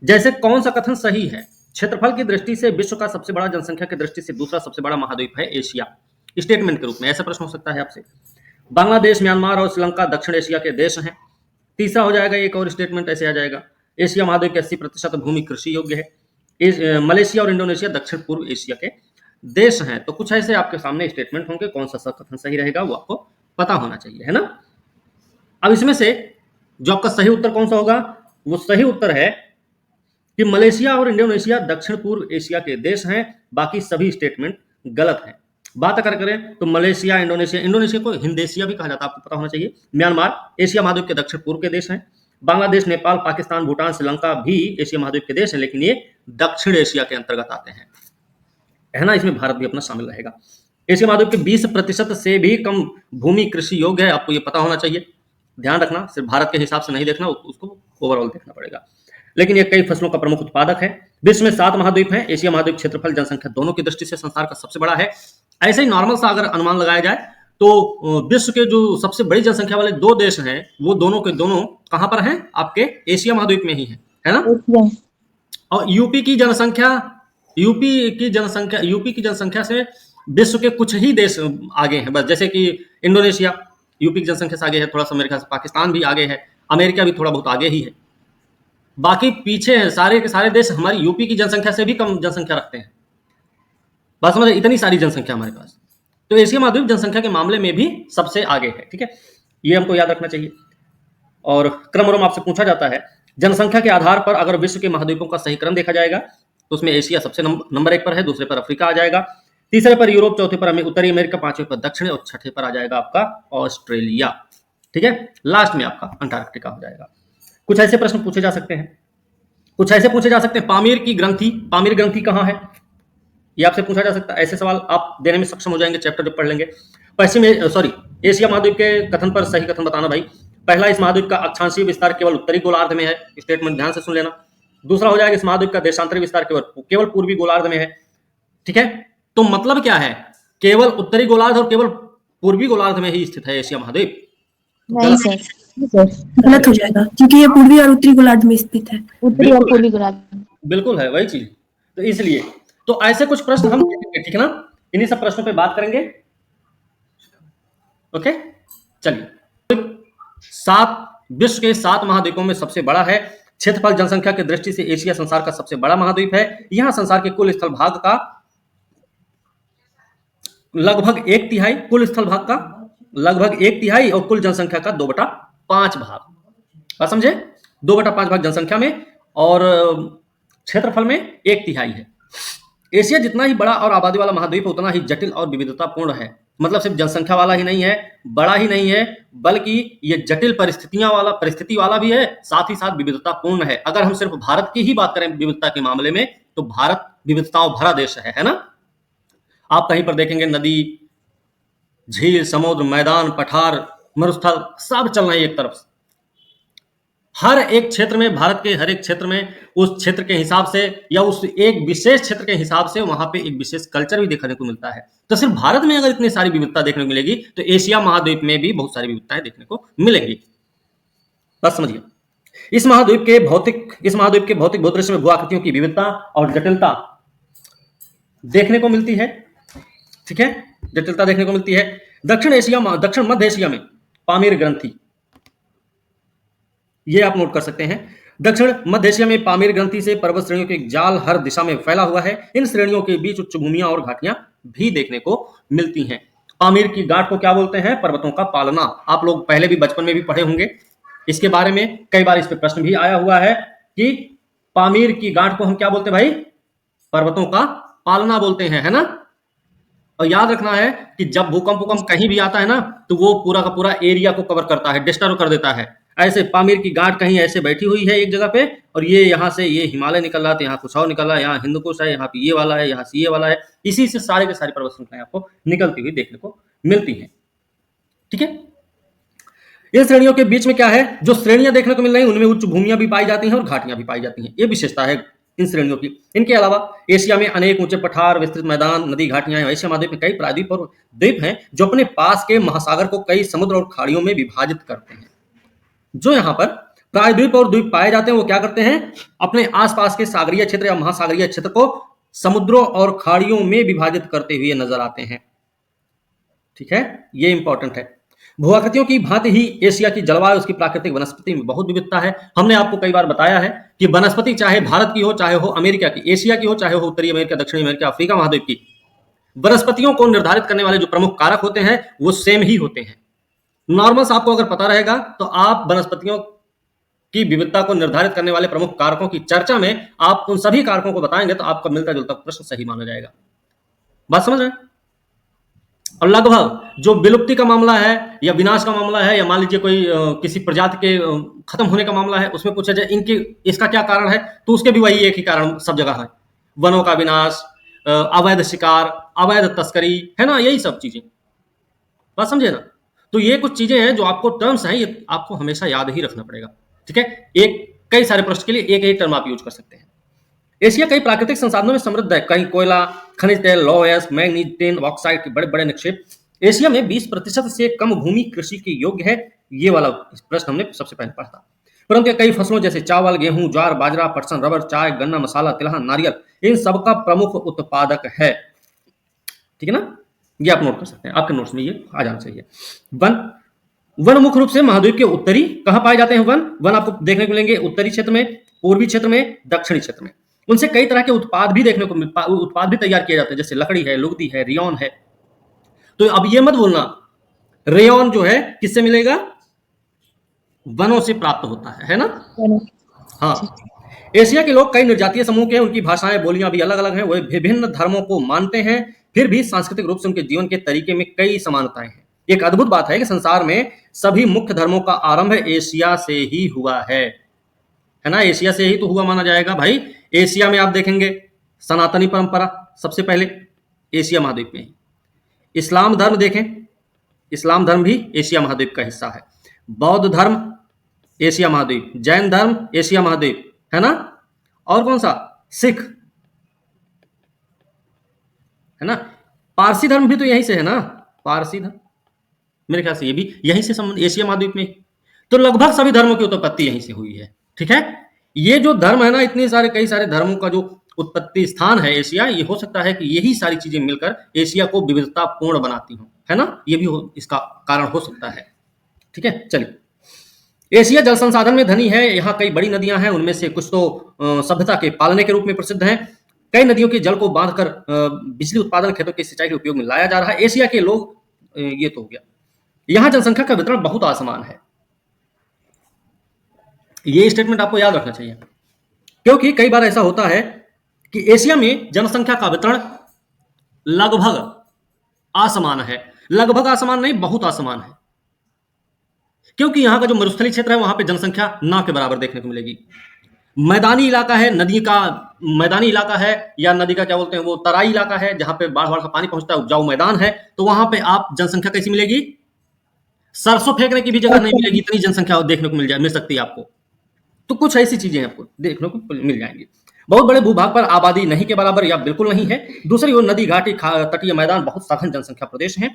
जैसे कौन सा कथन सही है? क्षेत्रफल की दृष्टि से विश्व का सबसे बड़ा, जनसंख्या की दृष्टि से दूसरा सबसे बड़ा महाद्वीप है एशिया। स्टेटमेंट के रूप में ऐसा प्रश्न हो सकता है आपसे। बांग्लादेश, म्यांमार और श्रीलंका दक्षिण एशिया के देश हैं। तीसरा हो जाएगा एक और स्टेटमेंट ऐसे आ जाएगा, एशिया महाद्वीप की 80% भूमि कृषि योग्य है। मलेशिया और इंडोनेशिया दक्षिण पूर्व एशिया के देश हैं। तो कुछ ऐसे आपके सामने स्टेटमेंट होंगे, कौन सा कथन सही रहेगा वो आपको पता होना चाहिए, है ना। अब इसमें से जो आपका सही उत्तर कौन सा होगा, वो सही उत्तर है कि मलेशिया और इंडोनेशिया दक्षिण पूर्व एशिया के देश हैं। बाकी सभी स्टेटमेंट गलत हैं। बात अगर करें तो मलेशिया, इंडोनेशिया को हिंदेशिया भी कहा जाता है, आपको पता होना चाहिए। म्यांमार एशिया महाद्वीप के दक्षिण पूर्व के देश हैं। बांग्लादेश, नेपाल, पाकिस्तान, भूटान, श्रीलंका भी एशिया महाद्वीप के देश हैं, लेकिन ये दक्षिण एशिया के अंतर्गत आते हैं, है ना। इसमें भारत भी अपना शामिल रहेगा। एशिया महाद्वीप के 20% से भी कम भूमि कृषि योग्य है, आपको ये पता होना चाहिए। ध्यान रखना, सिर्फ भारत के हिसाब से नहीं देखना, उसको ओवरऑल देखना पड़ेगा। लेकिन ये कई फसलों का प्रमुख उत्पादक है। विश्व में 7 महाद्वीप हैं। एशिया महाद्वीप क्षेत्रफल, जनसंख्या दोनों की दृष्टि से संसार का सबसे बड़ा है। ऐसे ही नॉर्मल सा अगर अनुमान लगाया जाए तो विश्व के जो सबसे बड़ी जनसंख्या वाले 2 देश हैं, वो दोनों के दोनों कहां पर हैं? आपके एशिया महाद्वीप में ही है ना। और यूपी की जनसंख्या से विश्व के कुछ ही देश आगे हैं बस, जैसे कि इंडोनेशिया यूपी की जनसंख्या से आगे है थोड़ा सा, मेरे ख्याल से पाकिस्तान भी आगे है, अमेरिका भी थोड़ा बहुत आगे ही है। बाकी पीछे हैं, सारे के सारे देश हमारी यूपी की जनसंख्या से भी कम जनसंख्या रखते हैं। बस समझे, इतनी सारी जनसंख्या हमारे पास। तो एशिया महाद्वीप जनसंख्या के मामले में भी सबसे आगे है, ठीक है, ये हमको याद रखना चाहिए। और क्रम आपसे पूछा जाता है, जनसंख्या के आधार पर अगर विश्व के महाद्वीपों का सही क्रम देखा जाएगा तो उसमें एशिया सबसे नंबर 1 पर है, दूसरे पर अफ्रीका आ जाएगा, तीसरे पर यूरोप, चौथे पर उत्तरी अमेरिका, पांचवें पर दक्षिण और छठे पर आ जाएगा आपका ऑस्ट्रेलिया, ठीक है। लास्ट में आपका अंटार्कटिका हो जाएगा। कुछ ऐसे प्रश्न पूछे जा सकते हैं, पामीर ग्रंथि कहां है, ये आपसे पूछा जा सकता है। ऐसे सवाल आप देने में सक्षम हो जाएंगे चैप्टर जब पढ़ लेंगे। एशिया महाद्वीप के कथन पर सही कथन बताना भाई। पहला, इस महाद्वीप का अक्षांशीय विस्तार केवल उत्तरी गोलार्ध में है, स्टेटमेंट ध्यान से सुन लेना। दूसरा हो जाएगा, इस महाद्वीप का देशांतरी विस्तार केवल पूर्वी गोलार्ध में है, ठीक है। तो मतलब क्या है, केवल उत्तरी गोलार्ध और केवल पूर्वी गोलार्ध में ही स्थित है एशिया महाद्वीप? नहीं सर, गलत हो जाएगा, क्योंकि ये पूर्वी और उत्तरी गोलार्ध में स्थित है। उत्तरी और पूर्वी गोलार्ध बिल्कुल है वही चीज, तो इसलिए तो ऐसे कुछ प्रश्न हम देखेंगे, ठीक है ना। इन्हीं सब प्रश्नों पे बात करेंगे, ओके। चलिए, विश्व के 7 महाद्वीपों में सबसे बड़ा है। क्षेत्रफल, जनसंख्या की दृष्टि से एशिया संसार का सबसे बड़ा महाद्वीप है। यहां संसार के कुल स्थल भाग का लगभग 1/3, कुल स्थल भाग का लगभग 1/3 और कुल जनसंख्या का 2/5 भाग, बात समझे, 2/5 भाग जनसंख्या में और क्षेत्रफल में 1/3 है। एशिया जितना ही बड़ा और आबादी वाला महाद्वीप उतना ही जटिल और विविधतापूर्ण है। मतलब सिर्फ जनसंख्या वाला ही नहीं है, बड़ा ही नहीं है, बल्कि ये जटिल परिस्थिति वाला भी है, साथ ही साथ विविधतापूर्ण है। अगर हम सिर्फ भारत की ही बात करें विविधता के मामले में, तो भारत विविधताओं भरा देश है ना। आप कहीं पर देखेंगे नदी, झील, समुद्र, मैदान, पठार, मरुस्थल सब चल रहे हैं एक तरफ। हर एक क्षेत्र में, भारत के हर एक क्षेत्र में उस क्षेत्र के हिसाब से या उस एक विशेष क्षेत्र के हिसाब से वहां पे एक विशेष कल्चर भी देखने को मिलता है। तो सिर्फ भारत में अगर इतनी सारी विविधता देखने को मिलेगी तो एशिया महाद्वीप में भी बहुत सारी विविधताएं देखने को मिलेंगी, बस समझिए। इस महाद्वीप के भौतिक भूदृश्य में भूआकृतियों की विविधता और जटिलता देखने को मिलती है, ठीक है, जटिलता देखने को मिलती है। दक्षिण मध्य एशिया में पामीर ग्रंथि, ये आप नोट कर सकते हैं। दक्षिण मध्य एशिया में पामीर ग्रंथि से पर्वत श्रेणियों के जाल हर दिशा में फैला हुआ है। इन श्रेणियों के बीच उच्च भूमियां और घाटियां भी देखने को मिलती हैं। पामीर की गांठ को क्या बोलते हैं? पर्वतों का पालना। आप लोग पहले भी बचपन में भी पढ़े होंगे इसके बारे में, कई बार इस पे प्रश्न भी आया हुआ है कि पामीर की गांठ को हम क्या बोलते हैं भाई? पर्वतों का पालना बोलते हैं, है ना। और याद रखना है कि जब भूकंप कहीं भी आता है ना, तो वो पूरा का पूरा एरिया को कवर करता है, डिस्टर्ब कर देता है। ऐसे पामीर की गांठ कहीं ऐसे बैठी हुई है एक जगह पे, और ये यहाँ से ये हिमालय निकल रहा है, तो यहाँ कुछ और निकल रहा है, यहाँ हिंदुकुश है, यहाँ पे ये वाला है, यहाँ से ये वाला है। इसी से सारे के सारे पर्वत श्रृंखलाएं आपको निकलती हुई देखने को मिलती हैं, ठीक है। इन श्रेणियों के बीच में क्या है, जो श्रेणियां देखने को मिल रही है उनमें उच्च भूमियां भी पाई जाती हैं और घाटियां भी पाई जाती हैं। ये विशेषता है इन श्रेणियों की। इनके अलावा एशिया में अनेक ऊंचे पठार, विस्तृत मैदान, नदी, घाटियां हैं। एशिया महाद्वीप में कई प्रायद्वीप और द्वीप हैं जो अपने पास के महासागर को कई समुद्र और खाड़ियों में विभाजित करते हैं। जो यहाँ पर प्रायद्वीप और द्वीप पाए जाते हैं वो क्या करते हैं, अपने आसपास के सागरीय क्षेत्र या महासागरीय क्षेत्र को समुद्रों और खाड़ियों में विभाजित करते हुए नजर आते हैं। ठीक है, ये इंपॉर्टेंट है। भूआकृतियों की भांति ही एशिया की जलवायु, उसकी प्राकृतिक वनस्पति में बहुत विविधता है। हमने आपको कई बार बताया है कि वनस्पति चाहे भारत की हो, चाहे हो अमेरिका की, एशिया की हो, चाहे हो उत्तरी अमेरिका, दक्षिणी अमेरिका, अफ्रीका महाद्वीप की, वनस्पतियों को निर्धारित करने वाले जो प्रमुख कारक होते हैं वो सेम ही होते हैं। नॉर्मल्स आपको अगर पता रहेगा तो आप वनस्पतियों की विविधता को निर्धारित करने वाले प्रमुख कारकों की चर्चा में आप उन सभी कारकों को बताएंगे तो आपका मिलता जुलता प्रश्न सही माना जाएगा। बात समझ रहे हैं? और लगभग जो विलुप्ति का मामला है या विनाश का मामला है या मान लीजिए कोई किसी प्रजाति के खत्म होने का मामला है, उसमें पूछा जाए इनकी इसका क्या कारण है, तो उसके भी वही एक ही कारण सब जगह है, वनों का विनाश, अवैध शिकार, अवैध तस्करी, है ना, यही सब चीजें। बात समझे ना? तो ये कुछ चीजें हैं जो आपको टर्म्स हैं, ये आपको हमेशा याद ही रखना पड़ेगा। ठीक है, एक कई सारे प्रश्न के लिए एक एक टर्म आप यूज कर सकते हैं। एशिया कई प्राकृतिक संसाधनों में समृद्ध है, कहीं कोयला, खनिज तेल, लौह, मैग्नीज, टिन, बॉक्साइट के बड़े बड़े निक्षेप। एशिया में 20% से कम भूमि कृषि के योग्य है, ये वाला प्रश्न हमने सबसे पहले पढ़ा था। परंतु कई फसलों जैसे चावल, गेहूं, ज्वार, बाजरा, पटसन, रबर, चाय, गन्ना, मसाला, तिलहन, नारियल, इन सबका प्रमुख उत्पादक है। ठीक है ना, ये आप नोट कर सकते हैं, आपके नोट्स में ये आ जाना चाहिए। वन मुख्य रूप से महाद्वीप के उत्तरी, कहां पाए जाते हैं वन आपको देखने को मिलेंगे उत्तरी क्षेत्र में, पूर्वी क्षेत्र में, दक्षिणी क्षेत्र में। उनसे कई तरह के उत्पाद भी देखने को उत्पाद भी तैयार किए जाते हैं, जैसे लकड़ी है, लुगदी है, रेयन है। तो अब ये मत बोलना रेयन जो है किससे मिलेगा, वनों से प्राप्त होता है ना। हाँ, एशिया के लोग कई निर्जातीय समूह के, उनकी भाषाएं, बोलियां भी अलग अलग हैं, वे विभिन्न धर्मों को मानते हैं, फिर भी सांस्कृतिक रूप से उनके जीवन के तरीके में कई समानताएं हैं। एक अद्भुत बात है कि संसार में सभी मुख्य धर्मों का आरंभ एशिया से ही हुआ है ना, एशिया से ही तो हुआ माना जाएगा भाई। एशिया में आप देखेंगे सनातनी परंपरा सबसे पहले एशिया महाद्वीप में ही। इस्लाम धर्म देखें, इस्लाम धर्म भी एशिया महाद्वीप का हिस्सा है। बौद्ध धर्म एशिया महाद्वीप, जैन धर्म एशिया महाद्वीप, है ना। और कौन सा, सिख, है ना। पारसी धर्म भी तो यहीं से है ना, पारसी धर्म मेरे ख्याल से ये भी यहीं से संबंध, एशिया महाद्वीप में। तो लगभग सभी धर्मों की उत्पत्ति यहीं से हुई है। ठीक है, ये जो धर्म है ना, इतने सारे कई सारे धर्मों का जो उत्पत्ति स्थान है एशिया, ये हो सकता है कि यही सारी चीजें मिलकर एशिया को विविधता पूर्ण बनाती हूं, है ना, ये भी इसका कारण हो सकता है। ठीक है, चलिए। एशिया जल संसाधन में धनी है, यहाँ कई बड़ी नदियां हैं, उनमें से कुछ तो सभ्यता के पालने के रूप में प्रसिद्ध हैं। कई नदियों के जल को बांधकर बिजली उत्पादन, खेतों की सिंचाई के उपयोग में लाया जा रहा है। एशिया के लोग, ये तो हो गया। यहां जनसंख्या का वितरण बहुत असमान है, ये स्टेटमेंट आपको याद रखना चाहिए, क्योंकि कई बार ऐसा होता है कि एशिया में जनसंख्या का वितरण लगभग असमान है, लगभग असमान नहीं, बहुत असमान है, क्योंकि यहां का जो मरुस्थली क्षेत्र है वहां पे जनसंख्या ना के बराबर देखने को मिलेगी। मैदानी इलाका है, नदी का मैदानी इलाका है, या नदी का क्या बोलते हैं वो तराई इलाका है, जहां पे बाढ़ का पानी पहुंचता है, उपजाऊ मैदान है, तो वहां पे आप जनसंख्या कैसी मिलेगी, सरसों फेंकने की भी जगह नहीं मिलेगी, इतनी जनसंख्या देखने को मिल सकती है आपको। तो कुछ ऐसी चीजें आपको देखने को मिल जाएंगी। बहुत बड़े भूभाग पर आबादी नहीं के बराबर या बिल्कुल नहीं है। दूसरी ओर नदी, घाटी, तटीय मैदान, बहुत सघन जनसंख्या प्रदेश है।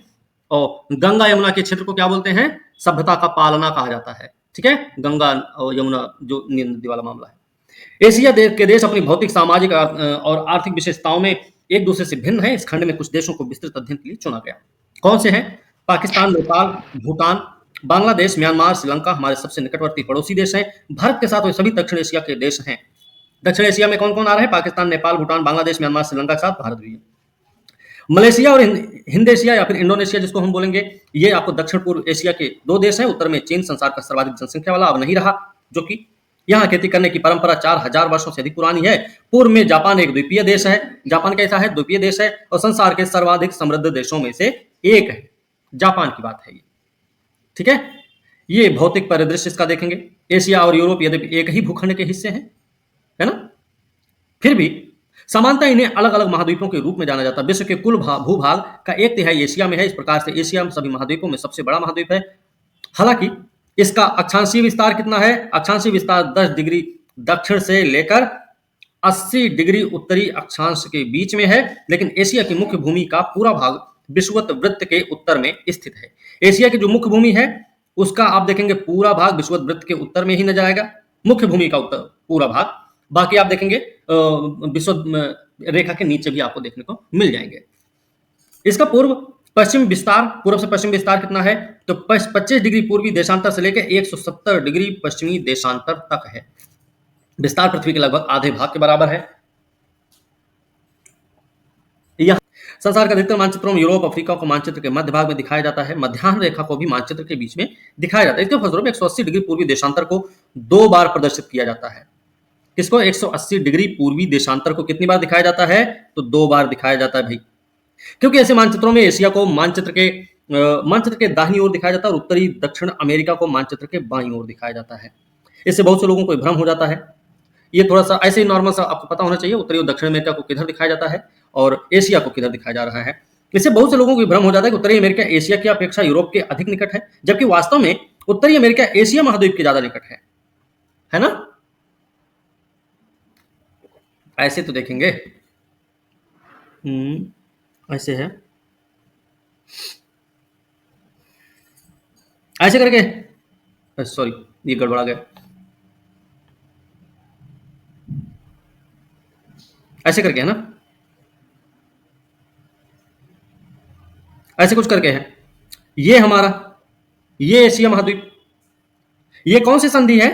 और गंगा यमुना के क्षेत्र को क्या बोलते हैं, सभ्यता का पालना कहा जाता है। ठीक है, गंगा और यमुना जो नदी वाला मामला है। एशिया के देश अपनी भौतिक, सामाजिक और आर्थिक विशेषताओं में एक दूसरे से भिन्न है। इस खंड में कुछ देशों को विस्तृत अध्ययन के लिए चुना गया। कौन से हैं, पाकिस्तान, नेपाल, भूटान, बांग्लादेश, म्यांमार, श्रीलंका हमारे सबसे निकटवर्ती पड़ोसी देश हैं। भारत के साथ वे सभी दक्षिण एशिया के देश हैं। दक्षिण एशिया में कौन कौन आ रहे हैं, पाकिस्तान, नेपाल, भूटान, बांग्लादेश, म्यांमार, श्रीलंका के साथ भारत भी है। मलेशिया और हिंद एशिया या फिर इंडोनेशिया जिसको हम बोलेंगे, ये आपको दक्षिण पूर्व एशिया के दो देश हैं। उत्तर में चीन, संसार का सर्वाधिक जनसंख्या वाला, अब नहीं रहा, जो कि यहाँ खेती करने की परंपरा 4000 वर्षों से अधिक पुरानी है। पूर्व में जापान एक द्वीपीय देश है। जापान कैसा है, द्वीपीय देश है, और संसार के सर्वाधिक समृद्ध देशों में से एक है। जापान की बात है ये। ठीक है, ये भौतिक परिदृश्य इसका देखेंगे। एशिया और यूरोप यद्यपि एक ही भूखंड के हिस्से हैं, है ना, फिर भी समानता इन्हें अलग अलग महाद्वीपों के रूप में जाना जाता है। विश्व के कुल भूभाग का 1/3 एशिया में है। इस प्रकार से एशिया सभी महाद्वीपों में सबसे बड़ा महाद्वीप है। हालांकि इसका अक्षांशीय विस्तार कितना है, अक्षांशीय विस्तार 10 डिग्री दक्षिण से लेकर 80 डिग्री उत्तरी अक्षांश के बीच में है। लेकिन एशिया की मुख्य भूमि का पूरा भाग विषुवत वृत्त के उत्तर में स्थित है। एशिया की जो मुख्य भूमि है उसका आप देखेंगे पूरा भाग विषुवत वृत्त के उत्तर में ही नजर आएगा, मुख्य भूमि का उत्तर पूरा भाग। बाकी आप देखेंगे विषुवत रेखा के नीचे भी आपको देखने को मिल जाएंगे। इसका पूर्व पश्चिम विस्तार, पूर्व से पश्चिम विस्तार कितना है, तो 25 डिग्री पूर्वी देशांतर से लेकर 170 डिग्री पश्चिमी देशांतर तक है। विस्तार पृथ्वी के लगभग आधे भाग के बराबर है। यह संसार के अधिकतर मानचित्रों में यूरोप, अफ्रीका को मानचित्र के मध्य भाग में दिखाया जाता है। मध्याह्न रेखा को भी मानचित्र के बीच में दिखाया जाता है। इसके फलस्वरूप 180 डिग्री पूर्वी देशांतर को 2 बार प्रदर्शित किया जाता है। किसको? 180 डिग्री पूर्वी देशांतर को कितनी बार दिखाया जाता है? तो 2 बार दिखाया जाता है भाई। क्योंकि ऐसे मानचित्रों में एशिया को मानचित्र के दाहिनी ओर दिखाया जाता है और उत्तरी दक्षिण अमेरिका को मानचित्र के बाईं ओर दिखाया जाता है। इससे बहुत से लोगों को भ्रम हो जाता है। ये थोड़ा सा ऐसे ही नॉर्मल सा आपको पता होना चाहिए, उत्तरी और दक्षिण अमेरिका को किधर दिखाया जाता है और एशिया को किधर दिखाया जा रहा है। इससे बहुत से लोगों को भ्रम हो जाता है कि उत्तरी अमेरिका एशिया की अपेक्षा यूरोप के अधिक निकट है, जबकि वास्तव में उत्तरी अमेरिका एशिया महाद्वीप के ज्यादा निकट है ना? ऐसे तो देखेंगे, ऐसे है, ऐसे करके, सॉरी ये गड़बड़ा गया, ऐसे करके है ना, ऐसे कुछ करके है। ये हमारा, ये एशिया महाद्वीप, ये कौन सी संधि है?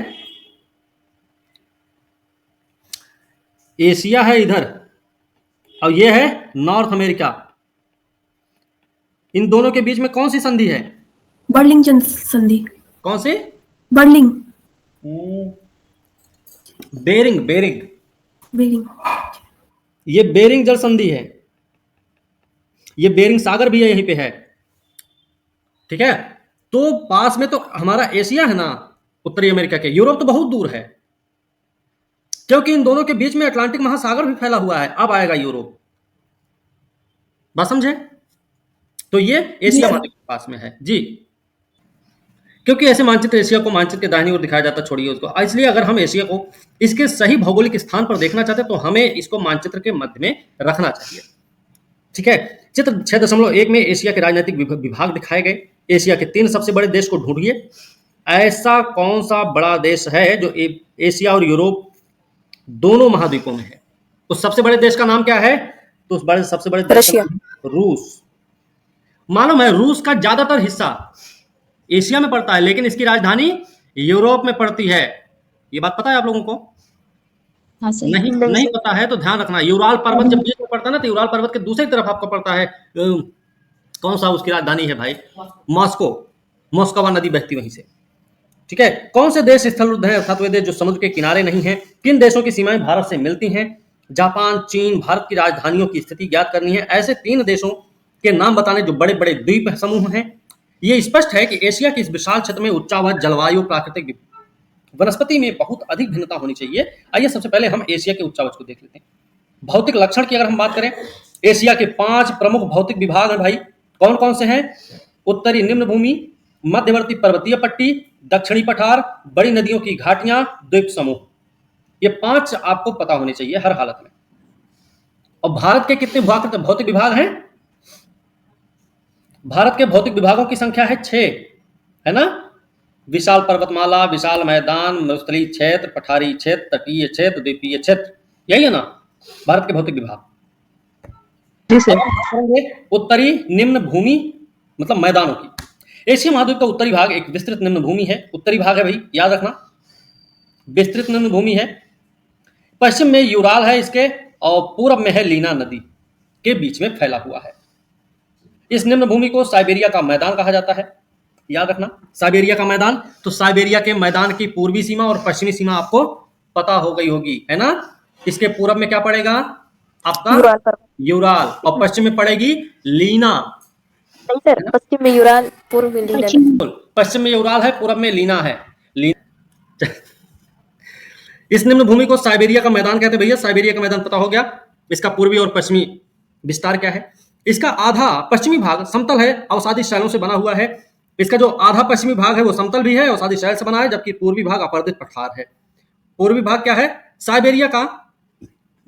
एशिया है इधर और ये है नॉर्थ अमेरिका। इन दोनों के बीच में कौन सी संधि है? बर्लिंग संधि। कौन सी? बर्लिंग। Bering, Bering, Bering. ये बेरिंग जल संधि है। ये बेरिंग सागर भी यहीं पे है, ठीक है। तो पास में तो हमारा एशिया है ना, उत्तरी अमेरिका के। यूरोप तो बहुत दूर है, क्योंकि इन दोनों के बीच में अटलांटिक महासागर भी फैला हुआ है। अब आएगा यूरोप, बात समझे? तो ये एशिया महाद्वीप के पास में है जी। क्योंकि ऐसे मानचित्र एशिया को मानचित्र के दाहिनी ओर दिखाया जाता, छोड़िए उसको। इसलिए अगर हम एशिया को इसके सही भौगोलिक स्थान पर देखना चाहते हैं तो हमें इसको मानचित्र के मध्य में रखना चाहिए, ठीक है। चित्र 6.1 में एशिया के राजनीतिक विभाग दिखाए गए। एशिया के 3 सबसे बड़े देश को ढूंढिए। ऐसा कौन सा बड़ा देश है जो एशिया और यूरोप दोनों महाद्वीपों में है? तो सबसे बड़े देश का नाम क्या है? तो उस बड़े सबसे बड़े देश का नाम रूस। मालूम है रूस का ज्यादातर हिस्सा एशिया में पड़ता है, लेकिन इसकी राजधानी यूरोप में पड़ती है। ये बात पता है आप लोगों को? हाँ सर। नहीं पता है तो ध्यान रखना। यूराल पर्वत जब बीच में पड़ता है ना, तो यूराल पर्वत के दूसरी तरफ आपको पड़ता है कौन सा उसकी राजधानी है भाई? मॉस्को। मॉस्कोवा नदी बहती वहीं से, ठीक है। कौन से देश स्थलरुद्ध हैं, अर्थात वे देश जो समुद्र के किनारे नहीं हैं? किन देशों की सीमाएं भारत से मिलती हैं? जापान, चीन, भारत की राजधानियों की स्थिति ज्ञात करनी है। ऐसे 3 देशों के नाम बताने जो बड़े बड़े द्वीप समूह हैं। ये स्पष्ट है कि एशिया के इस विशाल क्षेत्र में उच्चावच जलवायु, प्राकृतिक वनस्पति में बहुत अधिक भिन्नता होनी चाहिए। आइए सबसे पहले हम एशिया के उच्चावच को देख लेते हैं। भौतिक लक्षण की अगर हम बात करें, एशिया के 5 प्रमुख भौतिक विभाग हैं भाई। कौन कौन से हैं? उत्तरी निम्न भूमि, मध्यवर्ती पर्वतीय पट्टी, दक्षिणी पठार, बड़ी नदियों की घाटियां, द्वीप समूह। ये 5 आपको पता होने चाहिए हर हालत में। और भारत के कितने भौतिक विभाग हैं? भारत के भौतिक विभागों की संख्या है 6, है ना। विशाल पर्वतमाला, विशाल मैदान, मरुस्थलीय क्षेत्र, पठारी क्षेत्र, तटीय क्षेत्र, द्वीपीय क्षेत्र, यही है ना भारत के भौतिक विभाग। जी सर। उत्तरी निम्न भूमि मतलब मैदानों की। एशिया महाद्वीप का उत्तरी भाग एक विस्तृत निम्न भूमि है। उत्तरी भाग है भाई, याद रखना, विस्तृत निम्न भूमि है। पश्चिम में यूराल है इसके, और पूर्व में है लीना नदी के बीच में फैला हुआ है। इस निम्न भूमि को साइबेरिया का मैदान कहा जाता है, याद रखना, साइबेरिया का मैदान। तो साइबेरिया के मैदान की पूर्वी सीमा और पश्चिमी सीमा आपको पता हो गई होगी, है ना। इसके पूर्व में क्या पड़ेगा आपका? यूराल। और पश्चिम में पड़ेगी लीना। नहीं सर, पश्चिम में यूराल, पूर्व में लीना। पश्चिम में यूराल है, पूर्व में लीना है। इस निम्न भूमि को साइबेरिया का मैदान कहते हैं भैया। साइबेरिया का मैदान पता हो गया। इसका पूर्वी और पश्चिमी विस्तार क्या है? इसका आधा पश्चिमी भाग समतल है, अवसादी शैलों से बना हुआ है। इसका जो आधा पश्चिमी भाग है वो समतल भी है, अवसादी शैल से बना है, जबकि पूर्वी भाग अपर्दित पठार है। पूर्वी भाग क्या है? साइबेरिया का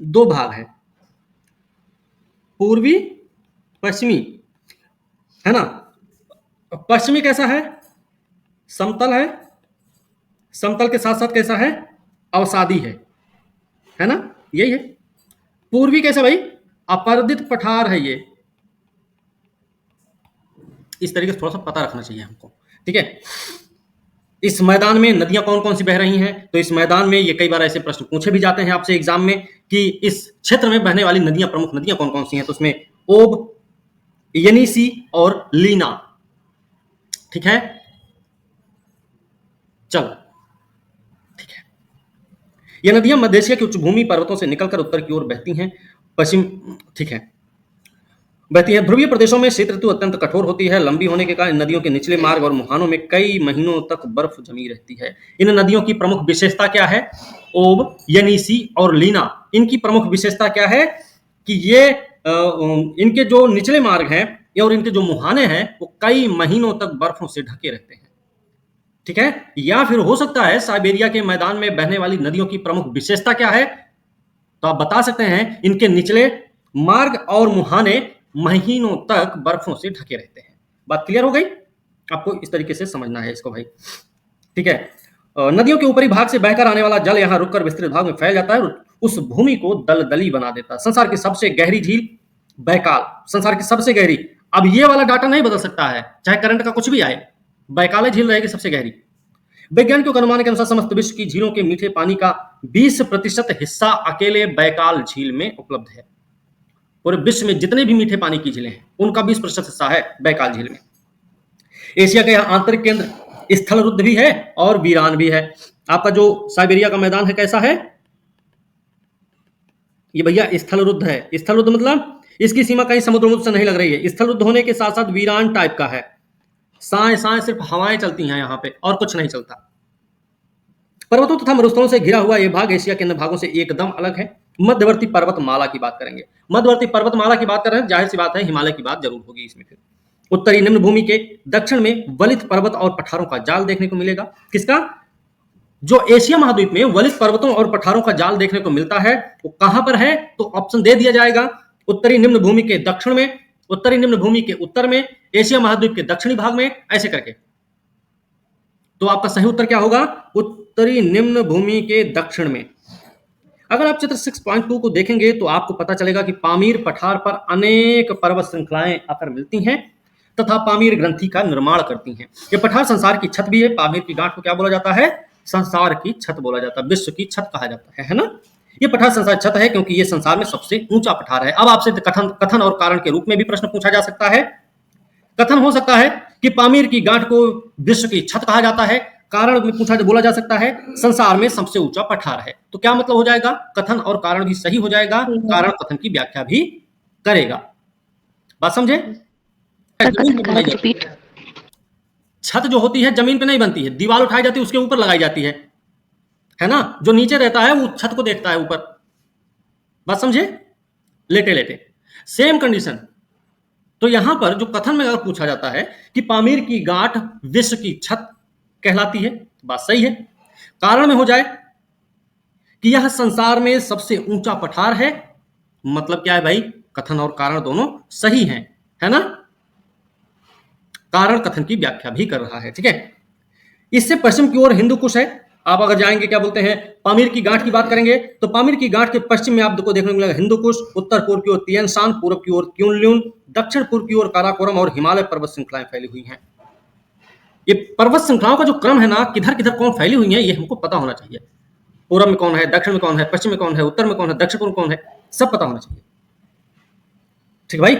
2 भाग है, पूर्वी पश्चिमी, है ना। पश्चिमी कैसा है? समतल है, समतल के साथ साथ कैसा है, अवसादी है ना, यही है। पूर्वी कैसा भाई, अपर्दित पठार है ये। इस तरीके से थोड़ा सा पता रखना चाहिए हमको, ठीक है। इस मैदान में नदियां कौन कौन सी बह रही हैं, तो इस मैदान में ये कई बार ऐसे प्रश्न पूछे भी जाते हैं आपसे एग्जाम में कि इस क्षेत्र में बहने वाली नदियां, प्रमुख नदियां कौन कौन सी हैं, तो उसमें ओब, येनिसी और लीना, ठीक है। चलो ठीक है, ये नदियां मध्य एशिया की उच्चभूमि पर्वतों से निकलकर उत्तर की ओर बहती हैं, पश्चिम, ठीक है, बहती है। ध्रुवीय प्रदेशों में शीत ऋतु अत्यंत कठोर होती है। लंबी होने के कारण नदियों के निचले मार्ग और मुहानों में कई महीनों तक बर्फ जमी रहती है। इन नदियों की प्रमुख विशेषता क्या है, ओब, येनिसी और लीना, इनकी प्रमुख विशेषता क्या है कि ये इनके जो निचले मार्ग हैं और इनके जो मुहाने हैं वो कई महीनों तक बर्फों से ढके रहते हैं, ठीक है। या फिर हो सकता है साइबेरिया के मैदान में बहने वाली नदियों की प्रमुख विशेषता क्या है, तो आप बता सकते हैं इनके निचले मार्ग और मुहाने महीनों तक बर्फों से ढके रहते हैं। बात क्लियर हो गई, आपको इस तरीके से समझना है इसको भाई, ठीक है। नदियों के ऊपरी भाग से बहकर आने वाला जल यहां रुककर विस्तृत भाग में फैल जाता है और उस भूमि को दलदली बना देता है। संसार की सबसे गहरी झील बैकाल, संसार की सबसे गहरी, अब ये वाला डाटा नहीं बदल सकता है चाहे करंट का कुछ भी आए, बैकाल झील रहेगी सबसे गहरी। वैज्ञानिकों के अनुमान के अनुसार समस्त विश्व की झीलों के मीठे पानी का 20% हिस्सा अकेले बैकाल झील में उपलब्ध है। पूरे विश्व में जितने भी मीठे पानी की झीलें हैं उनका 20% हिस्सा है बैकाल झील में। एशिया का यह आंतरिक केंद्र स्थल रुद्ध भी है और वीरान भी है। आपका जो साइबेरिया का मैदान है कैसा है, ये भैया स्थल रुद्ध है। स्थल रुद्ध मतलब इसकी सीमा कहीं समुद्र से नहीं लग रही है। स्थल रुद्ध होने के साथ साथ वीरान टाइप का है, साए साए सिर्फ हवाएं चलती हैं यहाँ पे और कुछ नहीं चलता। पर्वतों तथा मरुस्थलों से घिरा हुआ यह भाग एशिया के अन्य भागों से एकदम अलग है। मध्यवर्ती पर्वतमाला की बात करेंगे, मध्यवर्ती पर्वतमाला की बात कर रहे हैं, जाहिर सी बात है हिमालय की बात जरूर होगी इसमें। फिर उत्तरी निम्न भूमि के दक्षिण में वलित पर्वत और पठारों का जाल देखने को मिलेगा। किसका, जो एशिया महाद्वीप में वलित पर्वतों और पठारों का जाल देखने को मिलता है वो कहां पर है, तो ऑप्शन दे दिया जाएगा, उत्तरी निम्न भूमि के दक्षिण में, उत्तरी निम्न भूमि के उत्तर में, एशिया महाद्वीप के दक्षिणी भाग में, ऐसे करके। तो आपका सही उत्तर क्या होगा, उत्तरी निम्न भूमि के दक्षिण में। अगर आप चित्र 6.2 को देखेंगे तो आपको पता चलेगा कि पामीर पठार पर अनेक पर्वत श्रृंखलाएं आकर मिलती हैं तथा पामीर ग्रंथि का निर्माण करती हैं। यह पठार संसार की छत भी है। पामीर की गांठ को क्या बोला जाता है, संसार की छत बोला जाता है, विश्व की छत कहा जाता है ना। यह पठार संसार छत है क्योंकि यह संसार में सबसे ऊंचा पठार है। अब आपसे कथन और कारण के रूप में भी प्रश्न पूछा जा सकता है। कथन हो सकता है कि पामीर की गांठ को विश्व की छत कहा जाता है, कारण में बोला जा सकता है संसार में सबसे ऊंचा पठार है। तो क्या मतलब हो जाएगा, कथन और कारण भी सही हो जाएगा, कारण कथन की व्याख्या भी करेगा। बात समझे, छत जो होती है जमीन पे नहीं बनती है, दीवार उठाई जाती है उसके ऊपर लगाई जाती है ना, जो नीचे रहता है वो छत को देखता है ऊपर। बात समझे, लेटे लेटे सेम कंडीशन। तो यहां पर जो कथन में अगर पूछा जाता है कि पामीर की गांठ विश्व की छत कहलाती है, बात सही है। कारण में हो जाए कि यह संसार में सबसे ऊंचा पठार है, मतलब क्या है भाई, कथन और कारण दोनों सही हैं, है ना। कारण कथन की व्याख्या भी कर रहा है, ठीक है। इससे पश्चिम की ओर हिंदू कुश है। आप अगर जाएंगे क्या बोलते हैं, पामीर की गांठ की बात करेंगे तो पामीर की गांठ के पश्चिम में आपको देखने को मिलेगा हिंदू कुश, उत्तर पूर्व की ओर तिएन शान, पूर्व की ओर क्युनलुन, दक्षिण पूर्व की ओर काराकोरम और हिमालय पर्वत श्रृंखलाएं फैली हुई हैं। ये पर्वत श्रृंखलाओं का जो क्रम है ना, किधर किधर कौन फैली हुई है ये हमको पता होना चाहिए। पूर्व में कौन है, दक्षिण में कौन है, पश्चिम में कौन है, उत्तर में कौन है, दक्षिण पूर्व कौन है, सब पता होना चाहिए, ठीक भाई।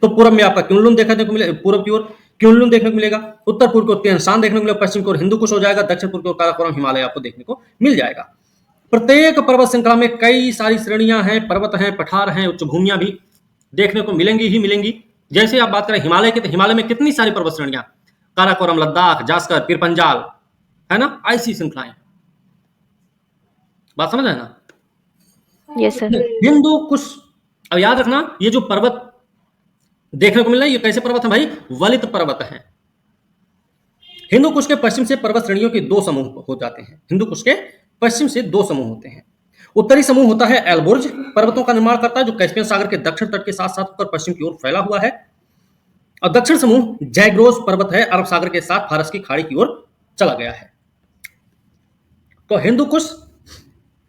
तो पूर्व में आपका क्युनलुन देखने को मिलेगा, पूर्व की ओर क्युनलुन देखने को मिलेगा, उत्तर पूर्व को तिएन शान देखने को मिलेगा, पश्चिम की ओर हिंदू कुश हो जाएगा, दक्षिण पूर्व की ओर काराकोरम हिमालय आपको देखने को मिल जाएगा। प्रत्येक पर्वत श्रृंखला में कई सारी श्रेणियां हैं, पर्वत हैं, पठार हैं, उच्च भूमियां भी देखने को मिलेंगी ही मिलेंगी। जैसे आप बात करें हिमालय की, तो हिमालय में कितनी सारी पर्वत श्रेणियां, काराकोरम, लद्दाख, जास्कर, पीरपंजाल, है ना, ऐसी श्रृंखलाएं। बात समझ रहे हैं ना। Yes sir. हिंदू कुश, अब याद रखना ये जो पर्वत देखने को मिल रहा है ये कैसे पर्वत है भाई, वलित पर्वत है। हिंदू कुश के पश्चिम से पर्वत श्रेणियों के दो समूह हो जाते हैं। हिंदू कुश के पश्चिम से दो समूह होते हैं। उत्तरी समूह होता है एल्बोर्ज पर्वतों का निर्माण करता है, जो कैस्पियन सागर के दक्षिण तट के साथ साथ उत्तर पश्चिम की ओर फैला हुआ है। और दक्षिण समूह जैग्रोस पर्वत है, अरब सागर के साथ फारस की खाड़ी की ओर चला गया है। तो हिंदू कुश,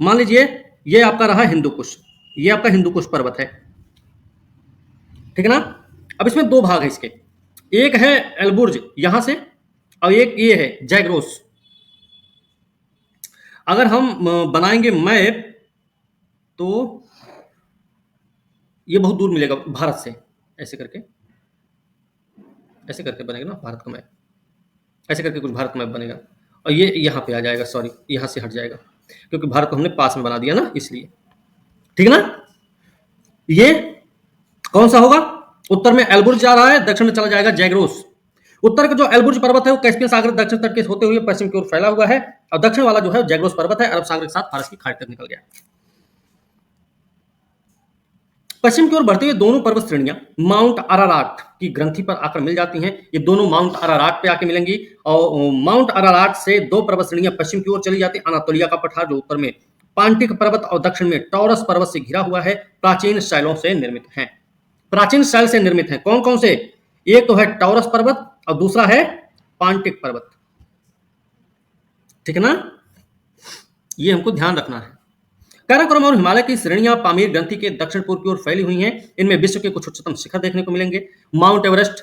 मान लीजिए ये आपका रहा हिंदू कुश, ये आपका हिंदू कुश पर्वत है, ठीक है ना। अब इसमें दो भाग है इसके, एक है एलबुर्ज यहां से और एक ये है जैग्रोस। अगर हम बनाएंगे मैप तो ये बहुत दूर मिलेगा भारत से, ऐसे करके बनेगा ना भारत का मैप, ऐसे करके कुछ भारत का मैप बनेगा और ये यहाँ पे आ जाएगा, सॉरी यहाँ से हट जाएगा क्योंकि भारत को हमने पास में बना दिया ना इसलिए, ठीक है ना। ये कौन सा होगा, उत्तर में एलबुर्ज जा रहा है, दक्षिण में चला जाएगा जैग्रोस। उत्तर का जो एलबुर्ज पर्वत है वो कैस्पियन सागर दक्षिण तट के होते हुए पश्चिम की ओर फैला हुआ है और दक्षिण वाला जो है जैग्रोस पर्वत है, अरब सागर के साथ फारस की खाड़ी तक निकल गया। पश्चिम की ओर बढ़ते हुए दोनों पर्वत श्रेणियां माउंट अराराट की ग्रंथि पर आकर मिल जाती हैं। ये दोनों माउंट अराराट पे आके मिलेंगी और माउंट अराराट से दो पर्वत श्रेणियां पश्चिम की ओर चली जाती हैं। अनातोलिया का पठार जो उत्तर में पांटिक पर्वत और दक्षिण में टॉरस पर्वत से घिरा हुआ है, प्राचीन शैलों से निर्मित है। प्राचीन शैल से निर्मित है, कौन कौन से, एक तो है टॉरस पर्वत और दूसरा है पांटिक पर्वत, ठीक है ना। ये हमको ध्यान रखना है। काराकोरम और हिमालय की श्रेणियां पामीर ग्रंथि के दक्षिण पूर्व की ओर फैली हुई हैं। इनमें विश्व के कुछ उच्चतम शिखर देखने को मिलेंगे। माउंट एवरेस्ट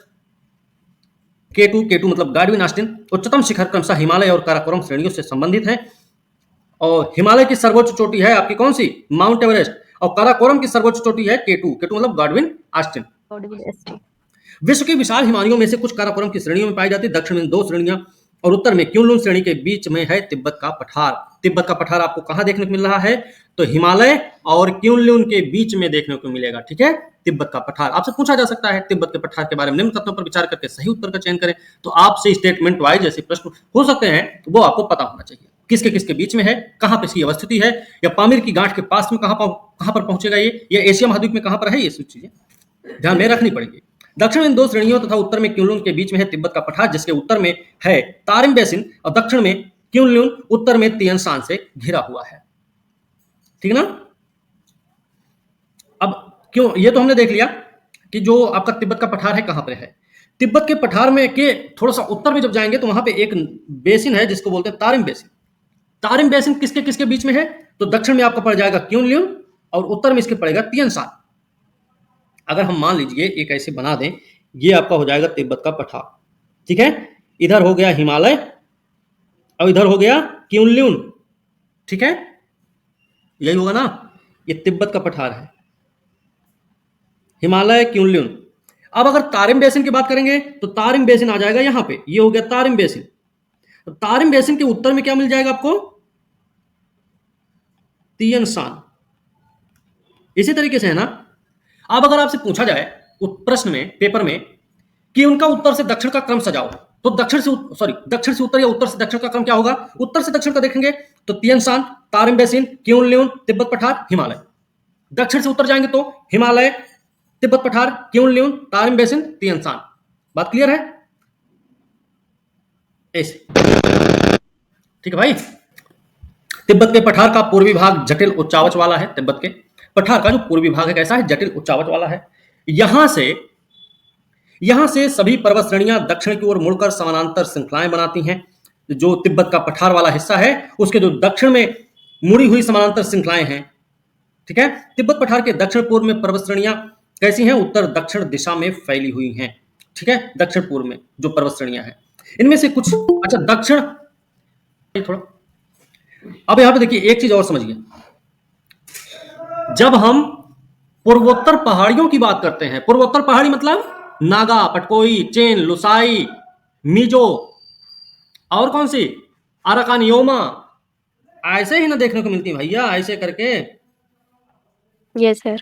K2 मतलब गाडविन ऑस्टिन उच्चतम शिखर क्रमशः हिमालय और काराकोरम श्रेणियों से संबंधित है। और हिमालय की सर्वोच्च चोटी है आपकी कौन सी, माउंट एवरेस्ट, और काराकोरम की सर्वोच्च चोटी है K2 मतलब गाडविन ऑस्टिन। विश्व की विशाल हिमालयों में से कुछ काराकोरम की श्रेणियों में पाई जाती है। दक्षिण में दो श्रेणियां और उत्तर में क्यूनलुन श्रेणी के बीच में है तिब्बत का पठार। तिब्बत का पठार आपको कहां देखने को मिल रहा है, तो हिमालय और क्यूनलुन के बीच में देखने को मिलेगा, ठीक है। तिब्बत का पठार आपसे पूछा जा सकता है तिब्बत के पठार के बारे में, निम्न तथ्यों पर विचार करके सही उत्तर का चयन करें। तो आपसे स्टेटमेंट वाइज जैसे प्रश्न हो सकते हैं वो आपको पता होना चाहिए, किसके बीच में है, कहां पर इसकी अवस्थिति है, या पामीर की गांठ के पास में कहां पर पहुंचेगा ये, या एशिया महाद्वीप में कहां पर है, ये सब चीजें ध्यान में रखनी पड़ेगी। दक्षिण में दो श्रेणियों तथा उत्तर में क्यूनलुन के बीच में है तिब्बत का पठार, जिसके उत्तर में है तारिम बेसिन और दक्षिण में क्यूनलुन, उत्तर में तियन शान से घिरा हुआ है, ठीक है ना। अब क्यों, ये तो हमने देख लिया कि जो आपका तिब्बत का पठार है कहां पर है। तिब्बत के पठार में के थोड़ा सा उत्तर में जब जाएंगे तो वहां पे एक बेसिन है जिसको बोलते हैं तारिम बेसिन। तारिम बेसिन किसके बीच में है, तो दक्षिण में आपका पड़ जाएगा क्यूनलुन और उत्तर में इसके पड़ेगा तियन शान। अगर हम मान लीजिए एक ऐसे बना दें, ये आपका हो जाएगा तिब्बत का पठार, ठीक है। इधर हो गया हिमालय और इधर हो गया क्यूनलुन, ठीक है, यही होगा ना। ये तिब्बत का पठार है, हिमालय क्यूनलुन। अब अगर तारिम बेसिन की बात करेंगे तो तारिम बेसिन आ जाएगा यहां पे, ये हो गया तारिम बेसिन। तो तारिम बेसिन के उत्तर में क्या मिल जाएगा आपको, तियन शान। इसी तरीके से है ना। अब अगर आपसे पूछा जाए प्रश्न में, पेपर में, कि उनका उत्तर से दक्षिण का क्रम सजाओ, तो दक्षिण से उत्तर या उत्तर से दक्षिण का क्रम क्या होगा, उत्तर से दक्षिण का देखेंगे तो तियन शान, तारिम बेसिन, क्यूनलुन, तिब्बत पठार, हिमालय। दक्षिण से उत्तर जाएंगे तो हिमालय, तिब्बत पठार, क्यूनलुन, तारिम बेसिन, तियन शान। बात क्लियर है, ऐसे, ठीक है भाई। तिब्बत के पठार का पूर्वी भाग जटिल उच्चावच वाला है। तिब्बत के पठार का जो पूर्वी भाग है कैसा है, जटिल उच्चावच वाला है। यहां से सभी पर्वत श्रेणियां दक्षिण की ओर मुड़कर समानांतर श्रृंखलाएं बनाती हैं। जो तिब्बत का पठार वाला हिस्सा है उसके जो दक्षिण में मुड़ी हुई समानांतर श्रृंखलाएं हैं, ठीक है। तिब्बत पठार के दक्षिण पूर्व में पर्वत श्रेणियां कैसी हैं, उत्तर दक्षिण दिशा में फैली हुई हैं, ठीक है। दक्षिण पूर्व में जो पर्वत श्रेणियां हैं इनमें से कुछ, अच्छा दक्षिण थोड़ा, अब यहां पे देखिए एक चीज और समझिए। जब हम पूर्वोत्तर पहाड़ियों की बात करते हैं, पूर्वोत्तर पहाड़ी मतलब नागा, पटकोई, चेन, लुसाई, मिजो और कौन सी, अराकानियोमा, ऐसे ही ना देखने को मिलती है भैया, ऐसे करके, यस सर,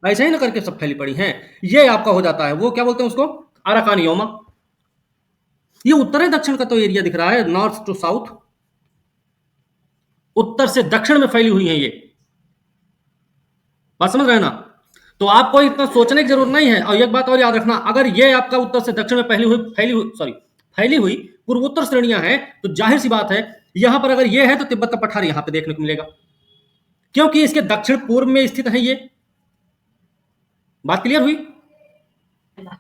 ऐसे ही ना करके सब फैली पड़ी हैं। ये आपका हो जाता है, वो क्या बोलते हैं उसको, अराकानियोमा। ये उत्तर है दक्षिण का तो एरिया दिख रहा है, नॉर्थ टू साउथ, उत्तर से दक्षिण में फैली हुई है ये, बात समझ रहे हैं ना। तो आपको इतना सोचने की जरूरत नहीं है। और एक बात और याद रखना, अगर ये आपका उत्तर से दक्षिण में फैली हुई पूर्वोत्तर श्रेणियां हैं तो जाहिर सी बात है यहां पर अगर ये है तो तिब्बत का पठार यहां पे देखने को मिलेगा, क्योंकि इसके दक्षिण पूर्व में स्थित है ये। बात क्लियर हुई,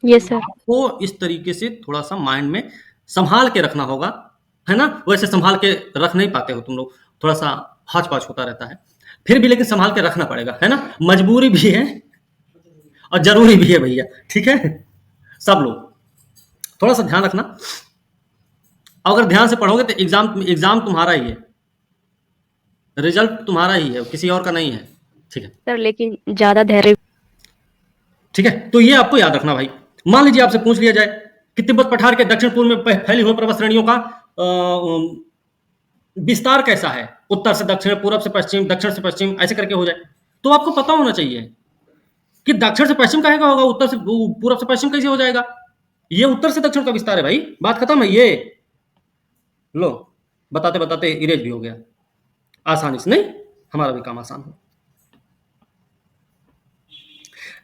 Yes, sir. आपको इस तरीके से थोड़ा सा माइंड में संभाल के रखना होगा, है ना। वैसे संभाल के रख नहीं पाते हो तुम लोग, थोड़ा सा हाच पाच होता रहता है, फिर भी लेकिन संभाल के रखना पड़ेगा, है ना। मजबूरी भी है और जरूरी भी है भैया, ठीक है। सब लोग थोड़ा सा ध्यान रखना, अगर ध्यान से पढ़ोगे तो एग्जाम एग्जाम तुम्हारा ही है, रिजल्ट तुम्हारा ही है, किसी और का नहीं है, ठीक है। सर लेकिन ज्यादा धैर्य ठीक है, तो ये आपको याद रखना भाई। मान लीजिए आपसे पूछ लिया जाए कि तिब्बत पठार के दक्षिण पूर्व में फैली हुई पर्वत श्रेणियों का विस्तार कैसा है, उत्तर से दक्षिण, पूर्व से पश्चिम, दक्षिण से पश्चिम, ऐसे करके हो जाए, तो आपको पता होना चाहिए कि दक्षिण से पश्चिम कहेगा होगा, उत्तर से पूर्व से पश्चिम कैसे हो जाएगा। ये उत्तर से दक्षिण का विस्तार है भाई, बात खत्म है। ये लो, बताते बताते इरेज भी हो गया आसानी से, नहीं हमारा भी काम आसान हो।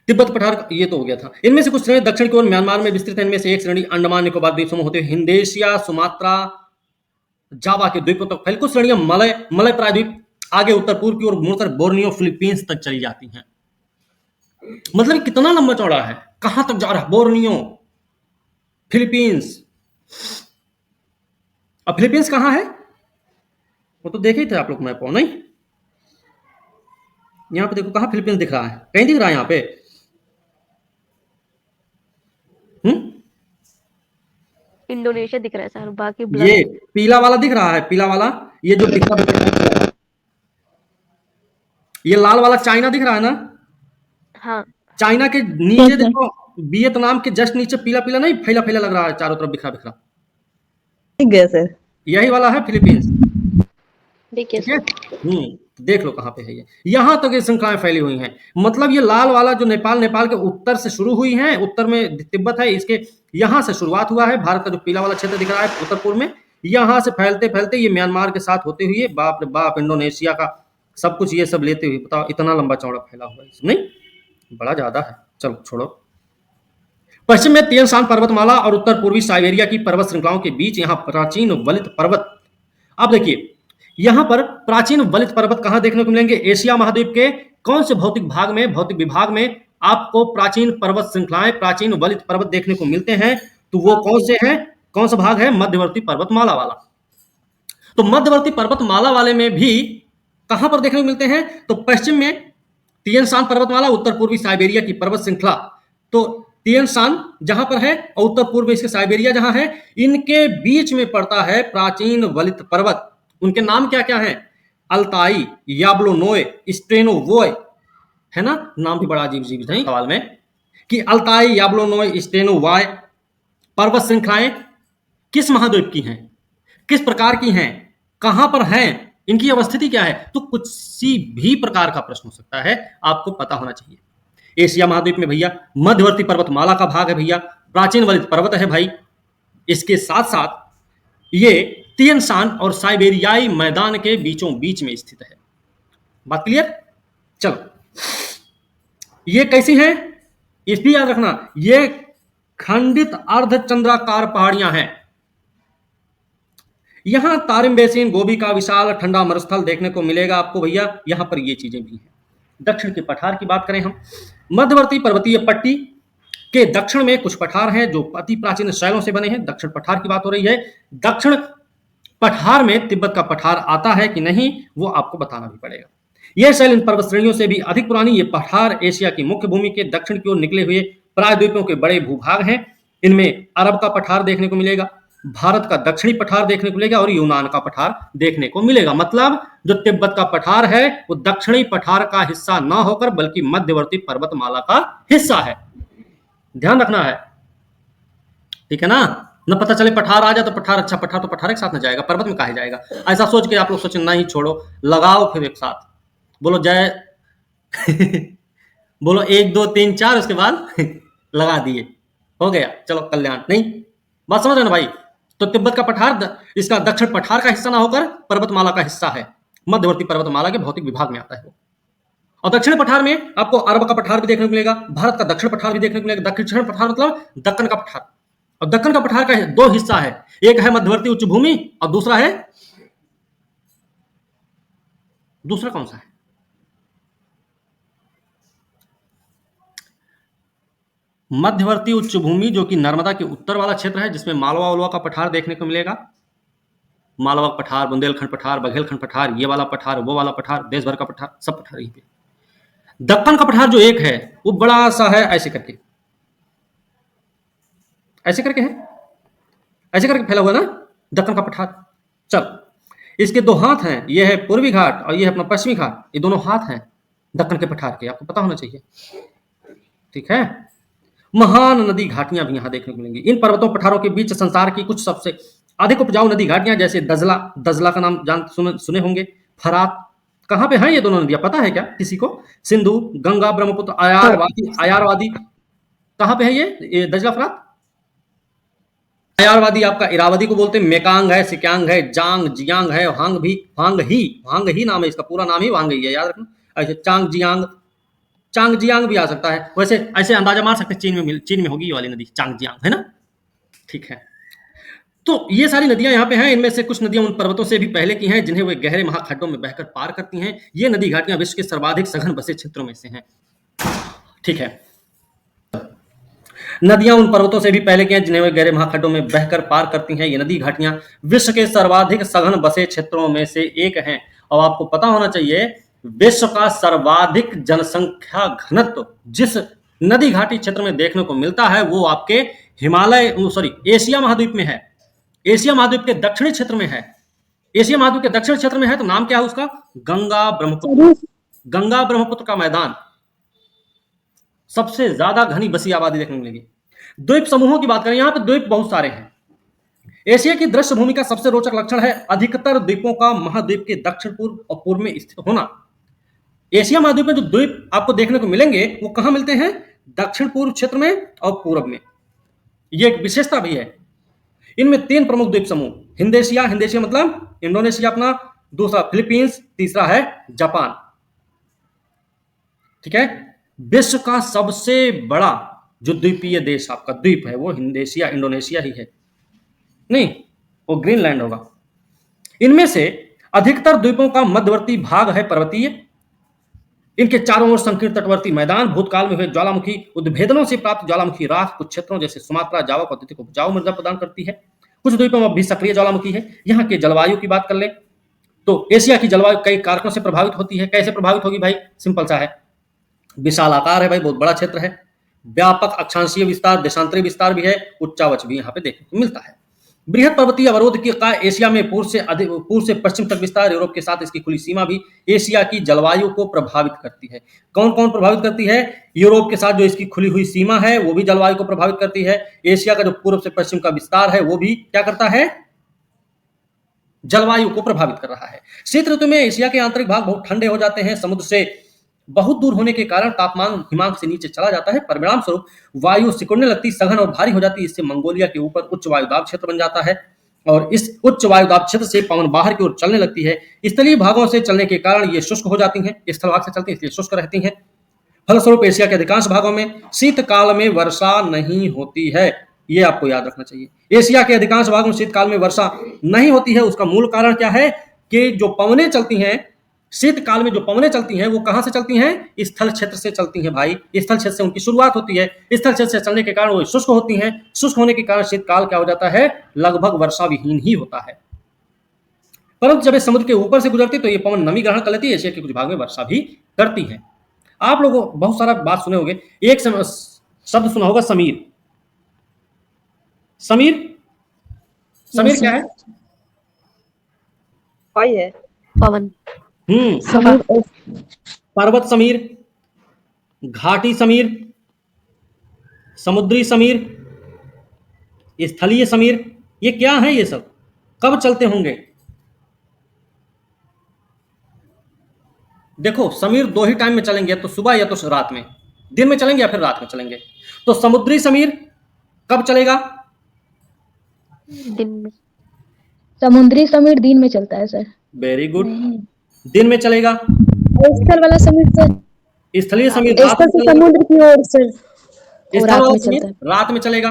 तिब्बत पठार ये तो हो गया था। इनमें से कुछ श्रेणी दक्षिण की ओर म्यांमार में विस्तृत है। इनमें से एक श्रेणी अंडमान निकोबार द्वीप समूह होते हुए हिंदेशिया, सुमात्रा, जावा के द्वीपों तक फैली। कुछ श्रेणियां मलय मलय प्रायद्वीप आगे उत्तर पूर्व की ओर मुड़कर बोर्नियो फिलीपींस तक चली जाती हैं। मतलब कितना लंबा चौड़ा है, कहां तक जा रहा है, बोर्नियो, फिलीपींस। अब फिलीपींस कहां है वो तो देखे ही थे आप लोग मैप, नहीं। यहां पे देखो कहां फिलीपींस दिख रहा है, कहीं दिख रहा है यहां पे। इंडोनेशिया दिख रहा है सर, बाकी ये ब्लड पीला वाला दिख रहा है, पीला वाला, ये जो दिखता है, ये लाल वाला चाइना दिख रहा है ना। हाँ चाइना के नीचे Yes, sir. देखो, वियतनाम के जस्ट नीचे पीला पीला नहीं फैला फैला लग रहा है, चारों तरफ बिखरा बिखरा, ठीक है सर। यही वाला है फिलीपींस, देखिए ठीक है। सर। देख लो कहां पे है ये, यहां तक ये श्रृंखलाएं फैली हुई हैं। मतलब ये लाल वाला जो नेपाल, नेपाल के उत्तर से शुरू हुई है, उत्तर में तिब्बत है, इसके यहां से शुरुआत हुआ है। भारत का जो पीला वाला क्षेत्र दिख रहा है उत्तर पूर्व में, यहां से फैलते फैलते ये म्यांमार के साथ होते हुए, बाप रे बाप, इंडोनेशिया का सब कुछ ये सब लेते हुए, बताओ इतना लंबा चौड़ा फैला हुआ है इसमें, बड़ा ज्यादा है। चलो छोड़ो। पश्चिम में तियन शान पर्वतमाला और उत्तर पूर्वी साइबेरिया की पर्वत श्रृंखलाओं के बीच यहाँ प्राचीन वलित पर्वत। अब देखिए, यहां पर प्राचीन वलित पर्वत कहां देखने को मिलेंगे, एशिया महाद्वीप के कौन से भौतिक भाग में, भौतिक विभाग में आपको प्राचीन पर्वत श्रृंखलाएं, प्राचीन वलित पर्वत देखने को मिलते हैं। तो वो कौन से हैं, कौन सा भाग है, मध्यवर्ती पर्वतमाला वाला। तो मध्यवर्ती पर्वतमाला वाले में भी कहां पर देखने को मिलते हैं, तो पश्चिम में तियन शान पर्वतमाला, उत्तर पूर्वी साइबेरिया की पर्वत श्रृंखला। तो तियन शान जहां पर है और उत्तर पूर्व इसके साइबेरिया जहां है, इनके बीच में पड़ता है प्राचीन वलित पर्वत। उनके नाम क्या क्या हैं, अल्ताई, याब्लोनोय, स्टेनोवोय, है ना। नाम भी बड़ा अजीब अजीब है सवाल में, कि अल्ताई, याब्लोनोय, स्टेनोवाय पर्वत श्रृंखलाएं किस महाद्वीप की हैं, किस प्रकार की हैं, कहां पर हैं, इनकी अवस्थिति क्या है। तो कुछ सी भी प्रकार का प्रश्न हो सकता है, आपको पता होना चाहिए। एशिया महाद्वीप में भैया मध्यवर्ती पर्वतमाला का भाग है भैया, प्राचीन वलित पर्वत है भाई। इसके साथ साथ ये तियन शान और साइबेरियाई मैदान के बीचों बीच में स्थित है। बात क्लियर। चलो, ये कैसी है, इस भी याद रखना, ये खंडित अर्धचंद्राकार पहाड़ियां हैं। यहां तारिम बेसिन, गोभी का विशाल ठंडा मरुस्थल देखने को मिलेगा आपको भैया, यहां पर ये चीजें भी हैं। दक्षिण के पठार की बात करें हम, मध्यवर्ती पर्वतीय पट्टी के दक्षिण में कुछ पठार हैं जो अति प्राचीन शैलों से बने हैं। दक्षिण पठार की बात हो रही है। दक्षिण पठार में तिब्बत का पठार आता है कि नहीं, वो आपको बताना भी पड़ेगा। यह शैल इन पर्वत श्रेणियों से भी अधिक पुरानी। ये पठार एशिया की मुख्य भूमि के दक्षिण की ओर निकले हुए प्रायद्वीपों के बड़े भूभाग हैं। इनमें अरब का पठार देखने को मिलेगा, भारत का दक्षिणी पठार देखने को मिलेगा और यूनान का पठार देखने को मिलेगा। मतलब जो तिब्बत का पठार है वो दक्षिणी पठार का हिस्सा ना होकर बल्कि मध्यवर्ती पर्वतमाला का हिस्सा है, ध्यान रखना है, ठीक है ना। न पता चले पठार आ जाए तो पठार, अच्छा पठार तो पठार के साथ न जाएगा, पर्वत में कहा जाएगा, ऐसा सोच के आप लोग सोचें नहीं, छोड़ो, लगाओ फिर एक साथ, बोलो जय बोलो 1 2 3 4, उसके बाद लगा दिए, हो गया, चलो कल्याण। नहीं, बात समझ रहे ना भाई। तो तिब्बत का पठार इसका दक्षिण पठार का हिस्सा ना होकर पर्वतमाला का हिस्सा है, मध्यवर्ती पर्वतमाला के भौतिक विभाग में आता है वो। और दक्षिण पठार में आपको अरब का पठार भी देखने को मिलेगा, भारत का दक्षिण पठार भी देखने को मिलेगा। दक्षिण पठार मतलब दक्कन का पठार, और दक्कन का पठार का 2 हिस्सा है, एक है मध्यवर्ती उच्च भूमि और दूसरा है, दूसरा कौन सा है, मध्यवर्ती उच्च भूमि जो कि नर्मदा के उत्तर वाला क्षेत्र है, जिसमें मालवा उलवा का पठार देखने को मिलेगा। मालवा पठार, बुंदेलखंड पठार, बघेलखंड पठार, ये वाला पठार, वो वाला पठार, देश भर का पठार, सब पठार यहीं पे। दक्कन का पठार जो एक है वो बड़ा सा है, ऐसे करके, ऐसे करके है, ऐसे करके फैला हुआ ना दक्कन का पठार। चल, इसके दो हाथ हैं, ये है पूर्वी घाट और ये है अपना पश्चिमी घाट, ये दोनों हाथ हैं दक्कन के पठार के, आपको पता होना चाहिए। ठीक है। महान नदी घाटियां भी यहां देखने को मिलेंगी। इन पर्वतों पठारों के बीच संसार की कुछ सबसे अधिक उपजाऊ नदी घाटियां, जैसे दजला, दजला का नाम सुने होंगे, फरात। कहां पे हैं ये दोनों नदियां, पता है क्या किसी को? सिंधु, गंगा, ब्रह्मपुत्र, आयारवादी कहां पे है ये दजला, फरात? आयारवादी आपका इरावदी को बोलते हैं, मेकांग है, सिक्यांग है, जांग जियांग है, हांग ही नाम है इसका, पूरा नाम ही वांग ही है, याद रखना। ऐसे चांग जियांग भी आ सकता है। वैसे ऐसे अंदाजा मार सकते हैं चीन में होगी ये वाली नदी चांग जियांग, है ना। ठीक है। तो ये सारी नदियां यहाँ पे हैं। इनमें से कुछ नदियां उन पर्वतों से भी पहले की हैं जिन्हें वे गहरे महाखड्डों में बहकर पार करती हैं। ये नदी घाटियां विश्व के सर्वाधिक सघन बसे क्षेत्रों में से हैं। ठीक है। नदियां उन पर्वतों से भी पहले की हैं जिन्हें वे गहरे महाखड्डों में बहकर पार करती हैं। ये नदी घाटियां विश्व के सर्वाधिक सघन बसे क्षेत्रों में से एक हैं। और आपको पता होना चाहिए, विश्व का सर्वाधिक जनसंख्या घनत्व जिस नदी घाटी क्षेत्र में देखने को मिलता है वो आपके एशिया महाद्वीप में है। एशिया महाद्वीप के दक्षिणी क्षेत्र में है। एशिया महाद्वीप के दक्षिण क्षेत्र में है, तो नाम क्या है उसका? गंगा ब्रह्मपुत्र का मैदान। सबसे ज्यादा घनी बसी आबादी देखने को मिलेगी। द्वीप समूहों की बात करें, यहां पे द्वीप बहुत सारे हैं। एशिया की दृश्य भूमि का सबसे रोचक लक्षण है अधिकतर द्वीपों का महाद्वीप के दक्षिण पूर्व और पूर्व में स्थित होना। एशिया महाद्वीप में जो द्वीप आपको देखने को मिलेंगे वो कहां मिलते हैं? दक्षिण पूर्व क्षेत्र में और पूर्व में। ये एक विशेषता भी है। इनमें 3 प्रमुख द्वीप समूह, हिंदेशिया मतलब इंडोनेशिया अपना, दूसरा फिलीपींस, तीसरा है जापान। ठीक है। विश्व का सबसे बड़ा जो द्वीपीय देश आपका द्वीप है वो इंडोनेशिया ही है, नहीं, वो ग्रीनलैंड होगा। इनमें से अधिकतर द्वीपों का मध्यवर्ती भाग है पर्वतीय। इनके चारों ओर संकीर्ण तटवर्ती मैदान, भूतकाल में हुए ज्वालामुखी उद्भेदनों से प्राप्त ज्वालामुखी राख कुछ क्षेत्रों जैसे सुमात्रा, जावा को अत्यधिक उपजाऊ मृदा प्रदान करती है। कुछ द्वीपों में भी सक्रिय ज्वालामुखी है। यहाँ के जलवायु की बात कर ले तो एशिया की जलवायु कई कारकों से प्रभावित होती है। कैसे प्रभावित होगी भाई? सिंपल सा है, विशाल आकार है भाई, बहुत बड़ा क्षेत्र है, व्यापक अक्षांशीय विस्तार, देशांतरीय विस्तार भी है, उच्चावच भी यहाँ पे देखने को मिलता है। बृहद पर्वतीय अवरोध की का एशिया में पूर्व से पश्चिम तक विस्तार, यूरोप के साथ इसकी खुली सीमा भी एशिया की जलवायु को प्रभावित करती है। कौन कौन प्रभावित करती है? यूरोप के साथ जो इसकी खुली हुई सीमा है वो भी जलवायु को प्रभावित करती है। एशिया का जो पूर्व से पश्चिम का विस्तार है वो भी क्या करता है? जलवायु को प्रभावित कर रहा है। शीत ऋतु में एशिया के आंतरिक भाग बहुत ठंडे हो जाते हैं। समुद्र से बहुत दूर होने के कारण तापमान हिमांक से नीचे चला जाता है। परिणाम स्वरूप वायु सिकुड़ने लगती, सघन और भारी हो जाती है। इससे मंगोलिया के ऊपर उच्च वायुदाब क्षेत्र बन जाता है और इस उच्च वायुदाब क्षेत्र से पवन बाहर की ओर चलने लगती है। स्थलीय भागों से चलने के कारण ये शुष्क हो जाती हैं, स्थल भाग से चलती हैं इसलिए शुष्क रहती हैं। फलस्वरूप एशिया के अधिकांश भागों में शीतकाल में वर्षा नहीं होती है। ये आपको याद रखना चाहिए। एशिया के अधिकांश भागों में शीतकाल में वर्षा नहीं होती है। उसका मूल कारण क्या है कि जो पवनें चलती हैं शीतकाल में, जो पवनें चलती हैं वो कहां से चलती हैं? स्थल क्षेत्र से चलती हैं भाई। स्थल क्षेत्र से उनकी शुरुआत होती है। स्थल क्षेत्र से चलने के कारण वो शुष्क होती हैं। शुष्क होने के कारण शीतकाल क्या हो जाता है? लगभग वर्षा विहीन ही होता है। परंतु जब ये समुद्र के ऊपर से गुजरती तो ये पवन नमी ग्रहण कर लेती है। एशिया के कुछ भाग में वर्षा भी करती है। आप लोगों बहुत सारा बात सुने होंगे, एक शब्द सुना होगा समीर। समीर क्या है? है पवन, समीर पर्वत समीर, घाटी समीर, समुद्री समीर, स्थलीय समीर, ये क्या है? ये सब कब चलते होंगे? देखो, समीर 2 ही टाइम में चलेंगे, या तो सुबह या तो रात में। दिन में चलेंगे या फिर रात में चलेंगे। तो समुद्री समीर कब चलेगा? दिन में। समुद्री समीर दिन में चलता है सर। वेरी गुड, दिन में चलेगा। स्थल वाला समीर सर, स्थलीय समीर स्थल से समुद्र की ओर सर स्थल रात वाला में समीर चलता है। रात में चलेगा।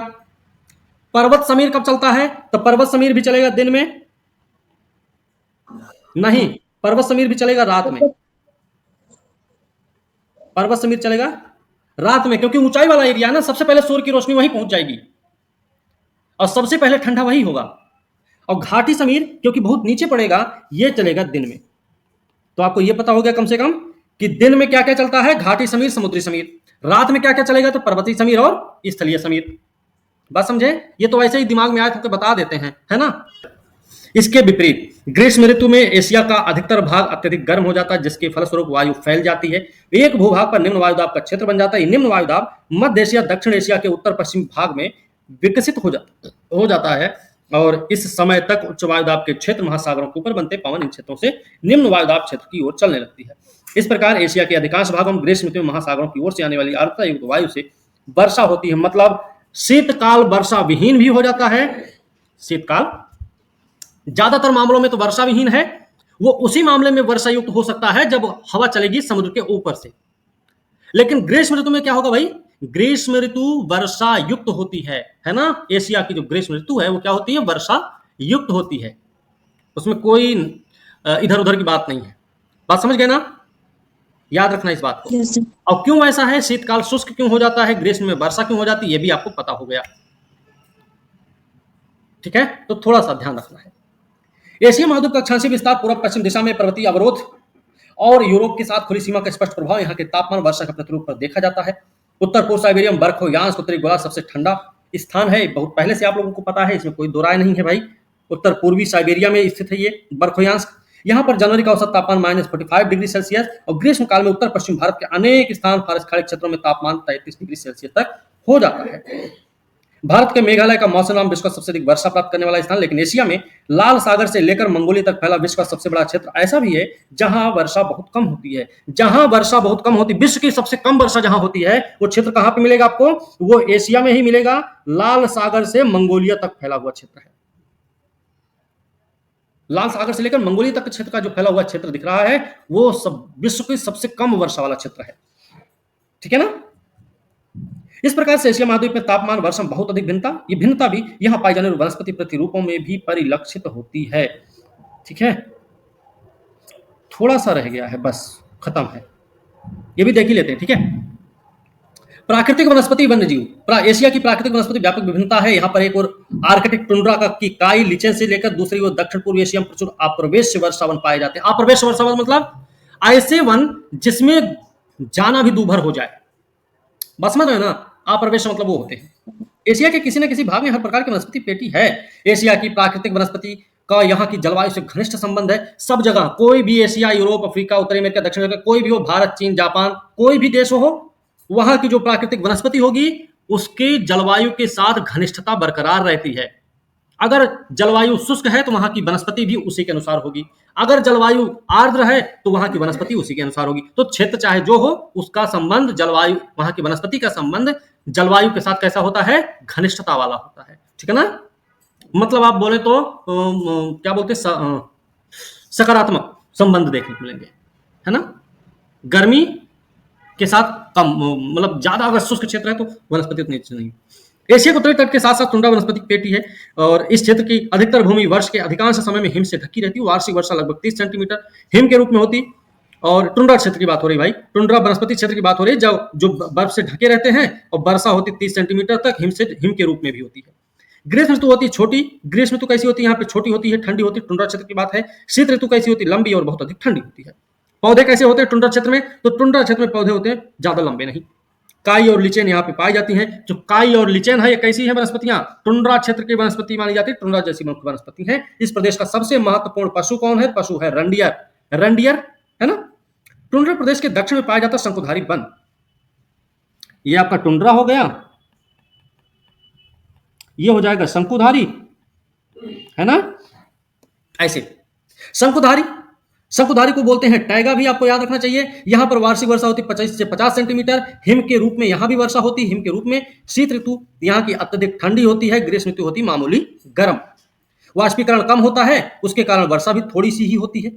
पर्वत समीर कब चलता है? तो पर्वत समीर भी चलेगा दिन में नहीं, पर्वत समीर भी चलेगा रात में। पर्वत समीर चलेगा रात में, क्योंकि ऊंचाई वाला एरिया है ना, सबसे पहले सूर्य की रोशनी वहीं पहुंच जाएगी और सबसे पहले ठंडा वही होगा। और घाटी समीर क्योंकि बहुत नीचे पड़ेगा, ये चलेगा दिन में। तो आपको ये पता हो गया कम से कम कि दिन में क्या क्या चलता है, घाटी समीर, समुद्री समीर। रात में क्या क्या चलेगा, तो पर्वतीय समीर और स्थलीय समीर। बात समझे? ये तो वैसे ही दिमाग में आया तो बता देते हैं, है ना। इसके विपरीत ग्रीष्म ऋतु में एशिया का अधिकतर भाग अत्यधिक गर्म हो जाता है, जिसके फलस्वरूप वायु फैल जाती है। एक भूभाग पर निम्न वायुदाब का क्षेत्र बन जाता है। निम्न वायुदाब मध्य एशिया, दक्षिण एशिया के उत्तर पश्चिम भाग में विकसित हो जाता है और इस समय तक उच्च वायुदाब के क्षेत्र महासागरों के ऊपर बनते पवन इन क्षेत्रों से निम्न वायुदाब क्षेत्र की ओर चलने लगती है। इस प्रकार एशिया के अधिकांश भागों में ग्रीष्म ऋतु में महासागरों की ओर से आने वाली आर्द्रता युक्त वायु से वर्षा होती है। मतलब शीतकाल वर्षा विहीन भी हो जाता है। शीतकाल ज्यादातर मामलों में तो वर्षा विहीन है, वो उसी मामले में वर्षा युक्त हो सकता है जब हवा चलेगी समुद्र के ऊपर से। लेकिन ग्रीष्म ऋतु में क्या होगा भाई, ग्रीष्म ऋतु वर्षा युक्त होती है ना। एशिया की जो ग्रीष्म ऋतु है वो क्या होती है, वर्षा युक्त होती है। उसमें कोई इधर उधर की बात नहीं है। बात समझ गए ना, याद रखना इस बात को। Yes, sir. और क्यों ऐसा है, शीतकाल शुष्क क्यों हो जाता है, ग्रीष्म में वर्षा क्यों हो जाती है, ये भी आपको पता हो गया। ठीक है, तो थोड़ा सा ध्यान रखना है। एशिया महाद्वीप का अक्षांशीय विस्तार पूर्व पश्चिम दिशा में पर्वतीय अवरोध और यूरोप के साथ खुली सीमा का स्पष्ट प्रभाव यहाँ के तापमान वर्षा के प्रतिरूप पर देखा जाता है। उत्तर पूर्व साइबेरियम बर्फयांश उत्तरी गोला सबसे ठंडा स्थान है। बहुत पहले से आप लोगों को पता है, इसमें कोई दो राय नहीं है भाई। उत्तर पूर्वी साइबेरिया में स्थित है ये बर्फयांश। यहाँ पर जनवरी का औसत तापमान -45 डिग्री सेल्सियस और ग्रीष्म काल में उत्तर पश्चिम भारत के अनेक स्थान फारस खाड़ी क्षेत्रों में तापमान 33 डिग्री सेल्सियस तक हो जाता है। भारत के मेघालय का मौसम विश्व का सबसे अधिक वर्षा प्राप्त करने वाला स्थान। लेकिन एशिया में लाल सागर से लेकर मंगोलिया तक फैला विश्व का सबसे बड़ा क्षेत्र ऐसा भी है जहां वर्षा बहुत कम होती है। जहां वर्षा बहुत कम होती है, विश्व की सबसे कम वर्षा जहां होती है, वो क्षेत्र कहां पे मिलेगा आपको, वो एशिया में ही मिलेगा। लाल सागर से मंगोलिया तक फैला हुआ क्षेत्र है। लाल सागर से लेकर मंगोलिया तक क्षेत्र का जो फैला हुआ क्षेत्र दिख रहा है, वो सब विश्व की सबसे कम वर्षा वाला क्षेत्र है। ठीक है ना। इस प्रकार से एशिया महाद्वीप में तापमान वर्षा में बहुत अधिक भिन्नता, ये भिन्नता भी यहाँ पाई जाने वाली वनस्पति प्रतिरूपों में भी परिलक्षित होती है। ठीक है, थोड़ा सा रह गया है, बस खत्म है, ये भी देख ही लेते हैं। ठीक है, प्राकृतिक वनस्पति वन्यजीव। एशिया की प्राकृतिक वनस्पति व्यापक विभिन्नता है। यहाँ पर एक और आर्कटिक टुंड्रा की काई लीचेन से लेकर दूसरी ओर दक्षिण पूर्व एशिया में प्रचुर आप्रवेश वर्षावन पाए जाते हैं। आप्रवेश वर्षावन मतलब ऐसे वन जिसमें जाना भी दूभर हो जाए। बस समझ रहे हो ना, आप्रवेश मतलब वो होते हैं। एशिया के किसी न किसी भाग में हर प्रकार की वनस्पति पेटी है। एशिया की प्राकृतिक वनस्पति का यहाँ की जलवायु से घनिष्ठ संबंध है। सब जगह, कोई भी एशिया, यूरोप, अफ्रीका, उत्तरी अमेरिका, दक्षिण अमेरिका, कोई भी हो, भारत, चीन, जापान, कोई भी देश हो, वहां की जो प्राकृतिक वनस्पति होगी उसकी जलवायु के साथ घनिष्ठता बरकरार रहती है। अगर जलवायु शुष्क है तो वहां की वनस्पति भी उसी के अनुसार होगी। अगर जलवायु आर्द्र है तो वहां की वनस्पति उसी के अनुसार होगी। तो क्षेत्र चाहे जो हो, उसका संबंध जलवायु, वहां की वनस्पति का संबंध जलवायु के साथ कैसा होता है, घनिष्ठता वाला होता है। ठीक है ना। मतलब आप बोले तो क्या बोलते, सकारात्मक संबंध देखने को मिलेंगे, है ना। गर्मी के साथ कम, मतलब ज्यादा अगर शुष्क क्षेत्र है तो वनस्पति उतनी अच्छी नहीं। एशिया के उत्तरी तट के साथ साथ टुंड्रा वनस्पति पेटी है और इस क्षेत्र की अधिकतर भूमि वर्ष के अधिकांश समय में हिम से ढकी रहती है। वार्षिक वर्षा लगभग 30 सेंटीमीटर हिम के रूप में होती। और टुंड्रा क्षेत्र की बात हो रही भाई, टुंड्रा वनस्पति क्षेत्र की बात हो रही है, जो बर्फ से ढके रहते हैं और वर्षा होती 30 सेंटीमीटर तक हिम के रूप में भी होती है। ग्रीष्म ऋतु होती है छोटी। ग्रीष्म ऋतु कैसी होती है, यहाँ पे छोटी होती है, ठंडी होती है। टुंड्रा क्षेत्र की बात है। शीत ऋतु कैसी होती है, लंबी और बहुत अधिक ठंडी होती है। पौधे कैसे होते हैं टुंड्रा क्षेत्र में, तो टुंड्रा क्षेत्र में पौधे होते हैं ज्यादा लंबे नहीं। काई और लिचेन यहाँ पे पाई जाती हैं। जो काई और लिचेन है, ये कैसी है वनस्पतियां, टुंड्रा क्षेत्र की वनस्पति मानी जाती है। टुंड्रा जैसी मुख्य वनस्पति है। इस प्रदेश का सबसे महत्वपूर्ण पशु कौन है, पशु है रंडियर, है ना। टुंड्रा प्रदेश के दक्षिण में पाया जाता शंकुधारी वन। ये आपका टुंड्रा हो गया, ये हो जाएगा शंकुधारी, है ना। ऐसे शंकुधारी को बोलते हैं टैगा, भी आपको याद रखना चाहिए। यहां पर वार्षिक वर्षा होती 25 से 50 सेंटीमीटर हिम के रूप में। यहां भी वर्षा होती है हिम के रूप में। शीत ऋतु यहाँ की अत्यधिक ठंडी होती है। ग्रीष्म ऋतु होती मामूली गर्म। वाष्पीकरण कम होता है, उसके कारण वर्षा भी थोड़ी सी ही होती है।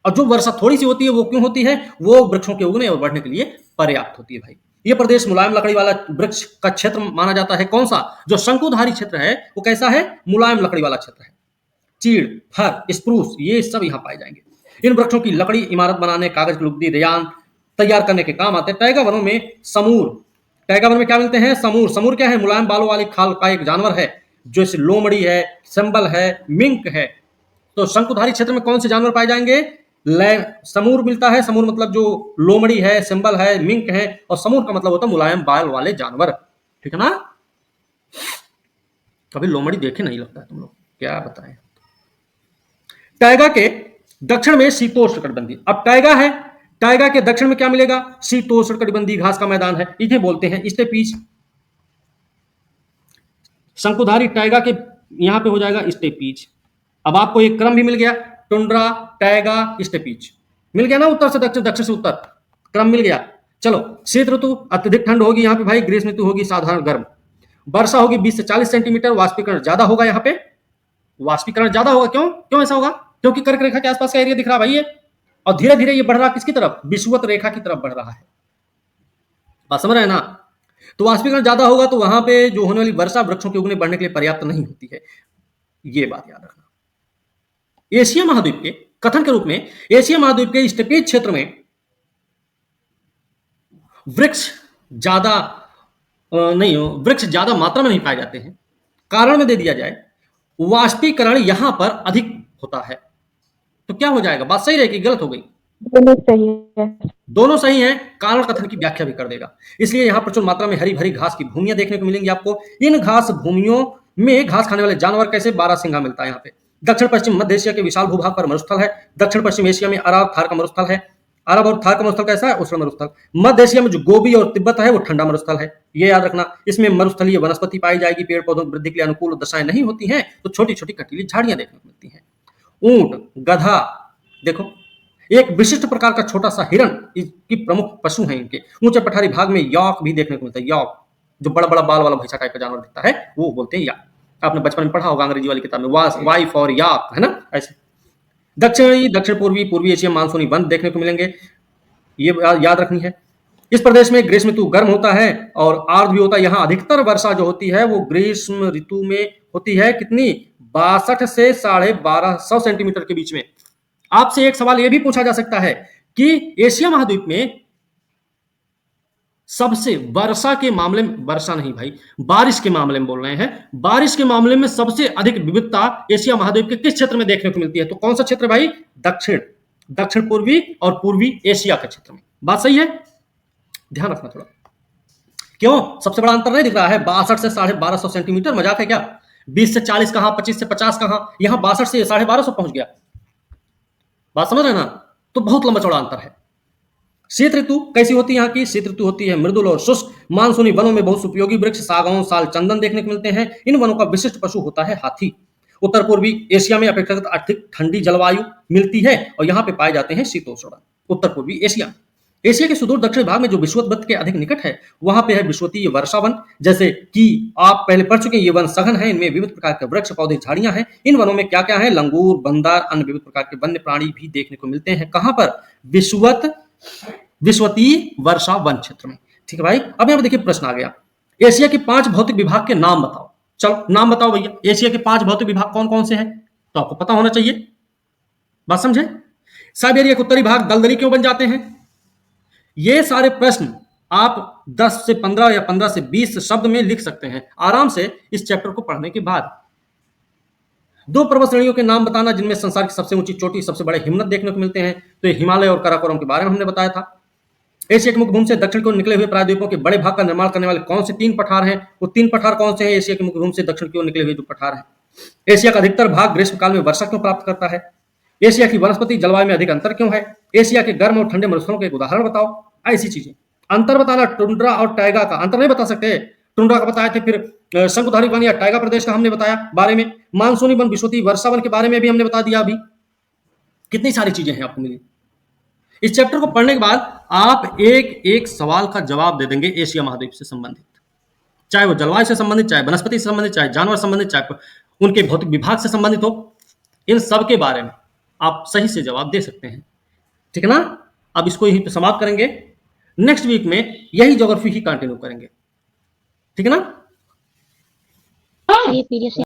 और जो वर्षा थोड़ी सी होती है वो क्यों होती है, वो वृक्षों के उगने और बढ़ने के लिए पर्याप्त होती है भाई। ये प्रदेश मुलायम लकड़ी वाला वृक्ष का क्षेत्र माना जाता है। कौन सा, जो शंकुधारी क्षेत्र है वो कैसा है, मुलायम लकड़ी वाला क्षेत्र है। चीड़, फर, स्प्रूस, ये सब यहाँ पाए जाएंगे। इन वृक्षों की लकड़ी इमारत बनाने, कागज की लुगदी, रेयान तैयार करने के काम आते हैं। टैगा वनों में समूर, टैगा वन में क्या मिलते हैं? समूर। समूर क्या है? मुलायम बालों वाली खाल का एक जानवर है, जैसे लोमड़ी है, संबल है, मिंक है। तो शंकुधारी क्षेत्र में कौन से जानवर पाए जाएंगे? समूर मिलता है। समूर मतलब जो लोमड़ी है, सिंबल है, मिंक है, और समूर का मतलब होता है मुलायम बाल वाले जानवर। ठीक है ना? कभी लोमड़ी देखे नहीं लगता है तुम लोग, क्या बताएं। टाइगा के दक्षिण में शीतोष्णकटिबंधीय, अब टाइगा है, टाइगा के दक्षिण में क्या मिलेगा? शीतोष्णकटिबंधीय घास का मैदान है, इसे बोलते हैं स्टेपीज। शंकुधारी टाइगा के यहां पे हो जाएगा स्टेपीज। अब आपको एक क्रम भी मिल गया, टुंड्रा, टाइगा, स्टेपीज मिल गया ना, उत्तर से दक्षिण, दक्षिण से उत्तर, क्रम मिल गया। चलो, शीत ऋतु अत्यधिक ठंड होगी यहाँ पे भाई, ग्रीष्म ऋतु होगी साधारण गर्म, वर्षा होगी 20 से 40 सेंटीमीटर, वाष्पीकरण ज्यादा होगा यहाँ पे, वाष्पीकरण ज्यादा होगा। क्यों क्यों ऐसा होगा? क्योंकि कर्क रेखा के आसपास का एरिया दिख रहा भाई ये, और धीरे धीरे ये बढ़ रहा किसकी तरफ? विषुवत रेखा की तरफ बढ़ रहा है। बात समझ रहे हैं ना? तो वाष्पीकरण ज्यादा होगा तो वहां पे जो होने वाली वर्षा वृक्षों के उगने बढ़ने के लिए पर्याप्त नहीं होती है, ये बात याद रखना। एशिया महाद्वीप के कथन के रूप में, एशिया महाद्वीप के स्टेपीज क्षेत्र में वृक्ष ज्यादा वृक्ष ज्यादा मात्रा में नहीं पाए जाते हैं। कारण में दे दिया जाए, वाष्पीकरण यहां पर अधिक होता है। तो क्या हो जाएगा? बात सही रहेगी, गलत हो गई? दोनों सही है। दोनों सही हैं। कारण कथन की व्याख्या भी कर देगा। इसलिए यहां प्रचुर मात्रा में हरी भरी घास की भूमियां देखने को मिलेंगी आपको। इन घास भूमियों में घास खाने वाले जानवर कैसे? बारहसिंगा मिलता है यहाँ पे। दक्षिण पश्चिम मध्य एशिया के विशाल भूभाग पर मरुस्थल है। दक्षिण पश्चिम एशिया में अरब थार का मरुस्थल है। अरब और थार का मरुस्थल कैसा है? उष्ण मरुस्थल। मध्य एशिया में जो गोबी और तिब्बत है वो ठंडा मरुस्थल है, ये याद रखना। इसमें मरुस्थलीय वनस्पति पाई जाएगी, पेड़ पौधों की वृद्धि के लिए अनुकूल दशाएं नहीं होती हैं, तो छोटी छोटी कटीली झाड़ियां देखने को मिलती हैं। ऊंट, गधा, देखो एक विशिष्ट प्रकार का छोटा सा हिरण की प्रमुख पशु हैं इनके। ऊंचे पठारी भाग में यॉक भी देखने को मिलता है। यॉक जो बड़ा बड़ा बाल वाला भैंसा टाइप का जानवर दिखता है वो बोलते हैं याक। आपने बचपन में पढ़ा होगा अंग्रेजी वाली किताब में, वाइफ और याक, है ना? ऐसे दक्षिणी, दक्षिण पूर्वी, पूर्वी एशिया मानसूनी वन देखने को मिलेंगे, ये याद रखनी है। इस प्रदेश में ग्रीष्म ऋतु गर्म होता है और आर्द्र भी होता है। यहाँ अधिकतर वर्षा जो होती है वो ग्रीष्म ऋतु में होती है। कितनी? 62 से 1250 सेंटीमीटर के बीच में। आपसे एक सवाल यह भी पूछा जा सकता है कि एशिया महाद्वीप में सबसे वर्षा के मामले में, वर्षा नहीं भाई, बारिश के मामले में बोल रहे हैं, बारिश के मामले में सबसे अधिक विविधता एशिया महाद्वीप के किस क्षेत्र में देखने को मिलती है? तो कौन सा क्षेत्र भाई? दक्षिण, दक्षिण पूर्वी और पूर्वी एशिया के क्षेत्र में। बात सही है, ध्यान रखना थोड़ा। क्यों? सबसे बड़ा अंतर नहीं दिख रहा है? 62 से 1250 सेंटीमीटर, मजाक है क्या? 20 से 40 कहां, 25 से 50 कहां, यहां 62 से 1250 पहुंच गया। बात समझ रहे ना? तो बहुत लंबा चौड़ा अंतर है। शीत ऋतु कैसी होती है यहाँ की? शीत ऋतु होती है मृदुल और शुष्क। मानसूनी वनों में बहुत उपयोगी वृक्ष सागौन, साल, चंदन देखने को मिलते हैं। इन वनों का विशिष्ट पशु होता है हाथी। उत्तर पूर्वी एशिया में अपेक्षाकृत अधिक ठंडी जलवायु मिलती है और यहाँ पे पाए जाते हैं शीतोष्ण। उत्तर पूर्वी एशिया, एशिया के सुदूर दक्षिण भाग में जो विषुवत वृत्त के अधिक निकट है वहां पे है विषुवतीय वर्षा वन, जैसे कि आप पहले पढ़ चुके हैं। ये वन सघन है, इनमें विविध प्रकार के वृक्ष, पौधे, झाड़ियां हैं। इन वनों में क्या क्या है? लंगूर, बंदर, अन्य विविध प्रकार के वन्य प्राणी भी देखने को मिलते हैं। कहां पर? विषुवतीय वर्षा वन क्षेत्र में। ठीक है भाई। अब यहाँ पे देखिए प्रश्न आ गया, एशिया के 5 भौतिक विभाग के नाम बताओ। चलो नाम बताओ भैया, एशिया के 5 भौतिक विभाग कौन कौन से हैं? तो आपको पता होना चाहिए, बात समझे? साइबेरिया के उत्तरी भाग दलदली क्यों बन जाते हैं? ये सारे प्रश्न आप 10 से 15 या 15 से 20 शब्द में लिख सकते हैं आराम से इस चैप्टर को पढ़ने के बाद। 2 पर्वत श्रेणियों के नाम बताना जिनमें संसार की सबसे ऊंची चोटी, सबसे बड़े हिमनद देखने को मिलते हैं। तो ये हिमालय और काराकोरम के बारे में हमने बताया था। एशिया के मुख्य भूमि से दक्षिण की ओर निकले हुए प्रायद्वीपों के बड़े भाग का निर्माण करने वाले कौन से 3 पठार हैं? वो 3 पठार कौन से हैं एशिया के मुख्य भूमि से दक्षिण की ओर निकले हुए जो पठार हैं? एशिया का अधिकतर भाग ग्रीष्मकाल में वर्षा क्यों प्राप्त करता है? एशिया की वनस्पति जलवायु में अधिक अंतर क्यों है? एशिया के गर्म और ठंडे मरुस्थलों के एक उदाहरण बताओ। ऐसी चीजें। अंतर बताना, टुंड्रा और टाइगा का अंतर नहीं बता सकते। टुंड्रा का बताए थे, फिर शंकुधारी वन या टाइगा प्रदेश का हमने बताया बारे में, मानसूनी वन, विषुवतीय वर्षा वन के बारे में भी हमने बता दिया। अभी कितनी सारी चीजें हैं आपको मिली। इस चैप्टर को पढ़ने के बाद आप एक एक सवाल का जवाब दे देंगे एशिया महाद्वीप से संबंधित, चाहे वो जलवायु से संबंधित, चाहे वनस्पति से संबंधित, चाहे जानवर संबंधित, चाहे उनके भौतिक विभाग से संबंधित हो। इन सब के बारे में आप सही से जवाब दे सकते हैं। ठीक है ना? अब इसको यहीं पे समाप्त करेंगे। नेक्स्ट वीक में यही ज्योग्राफी ही कंटिन्यू करेंगे। ठीक है ना? ये पीडीएफ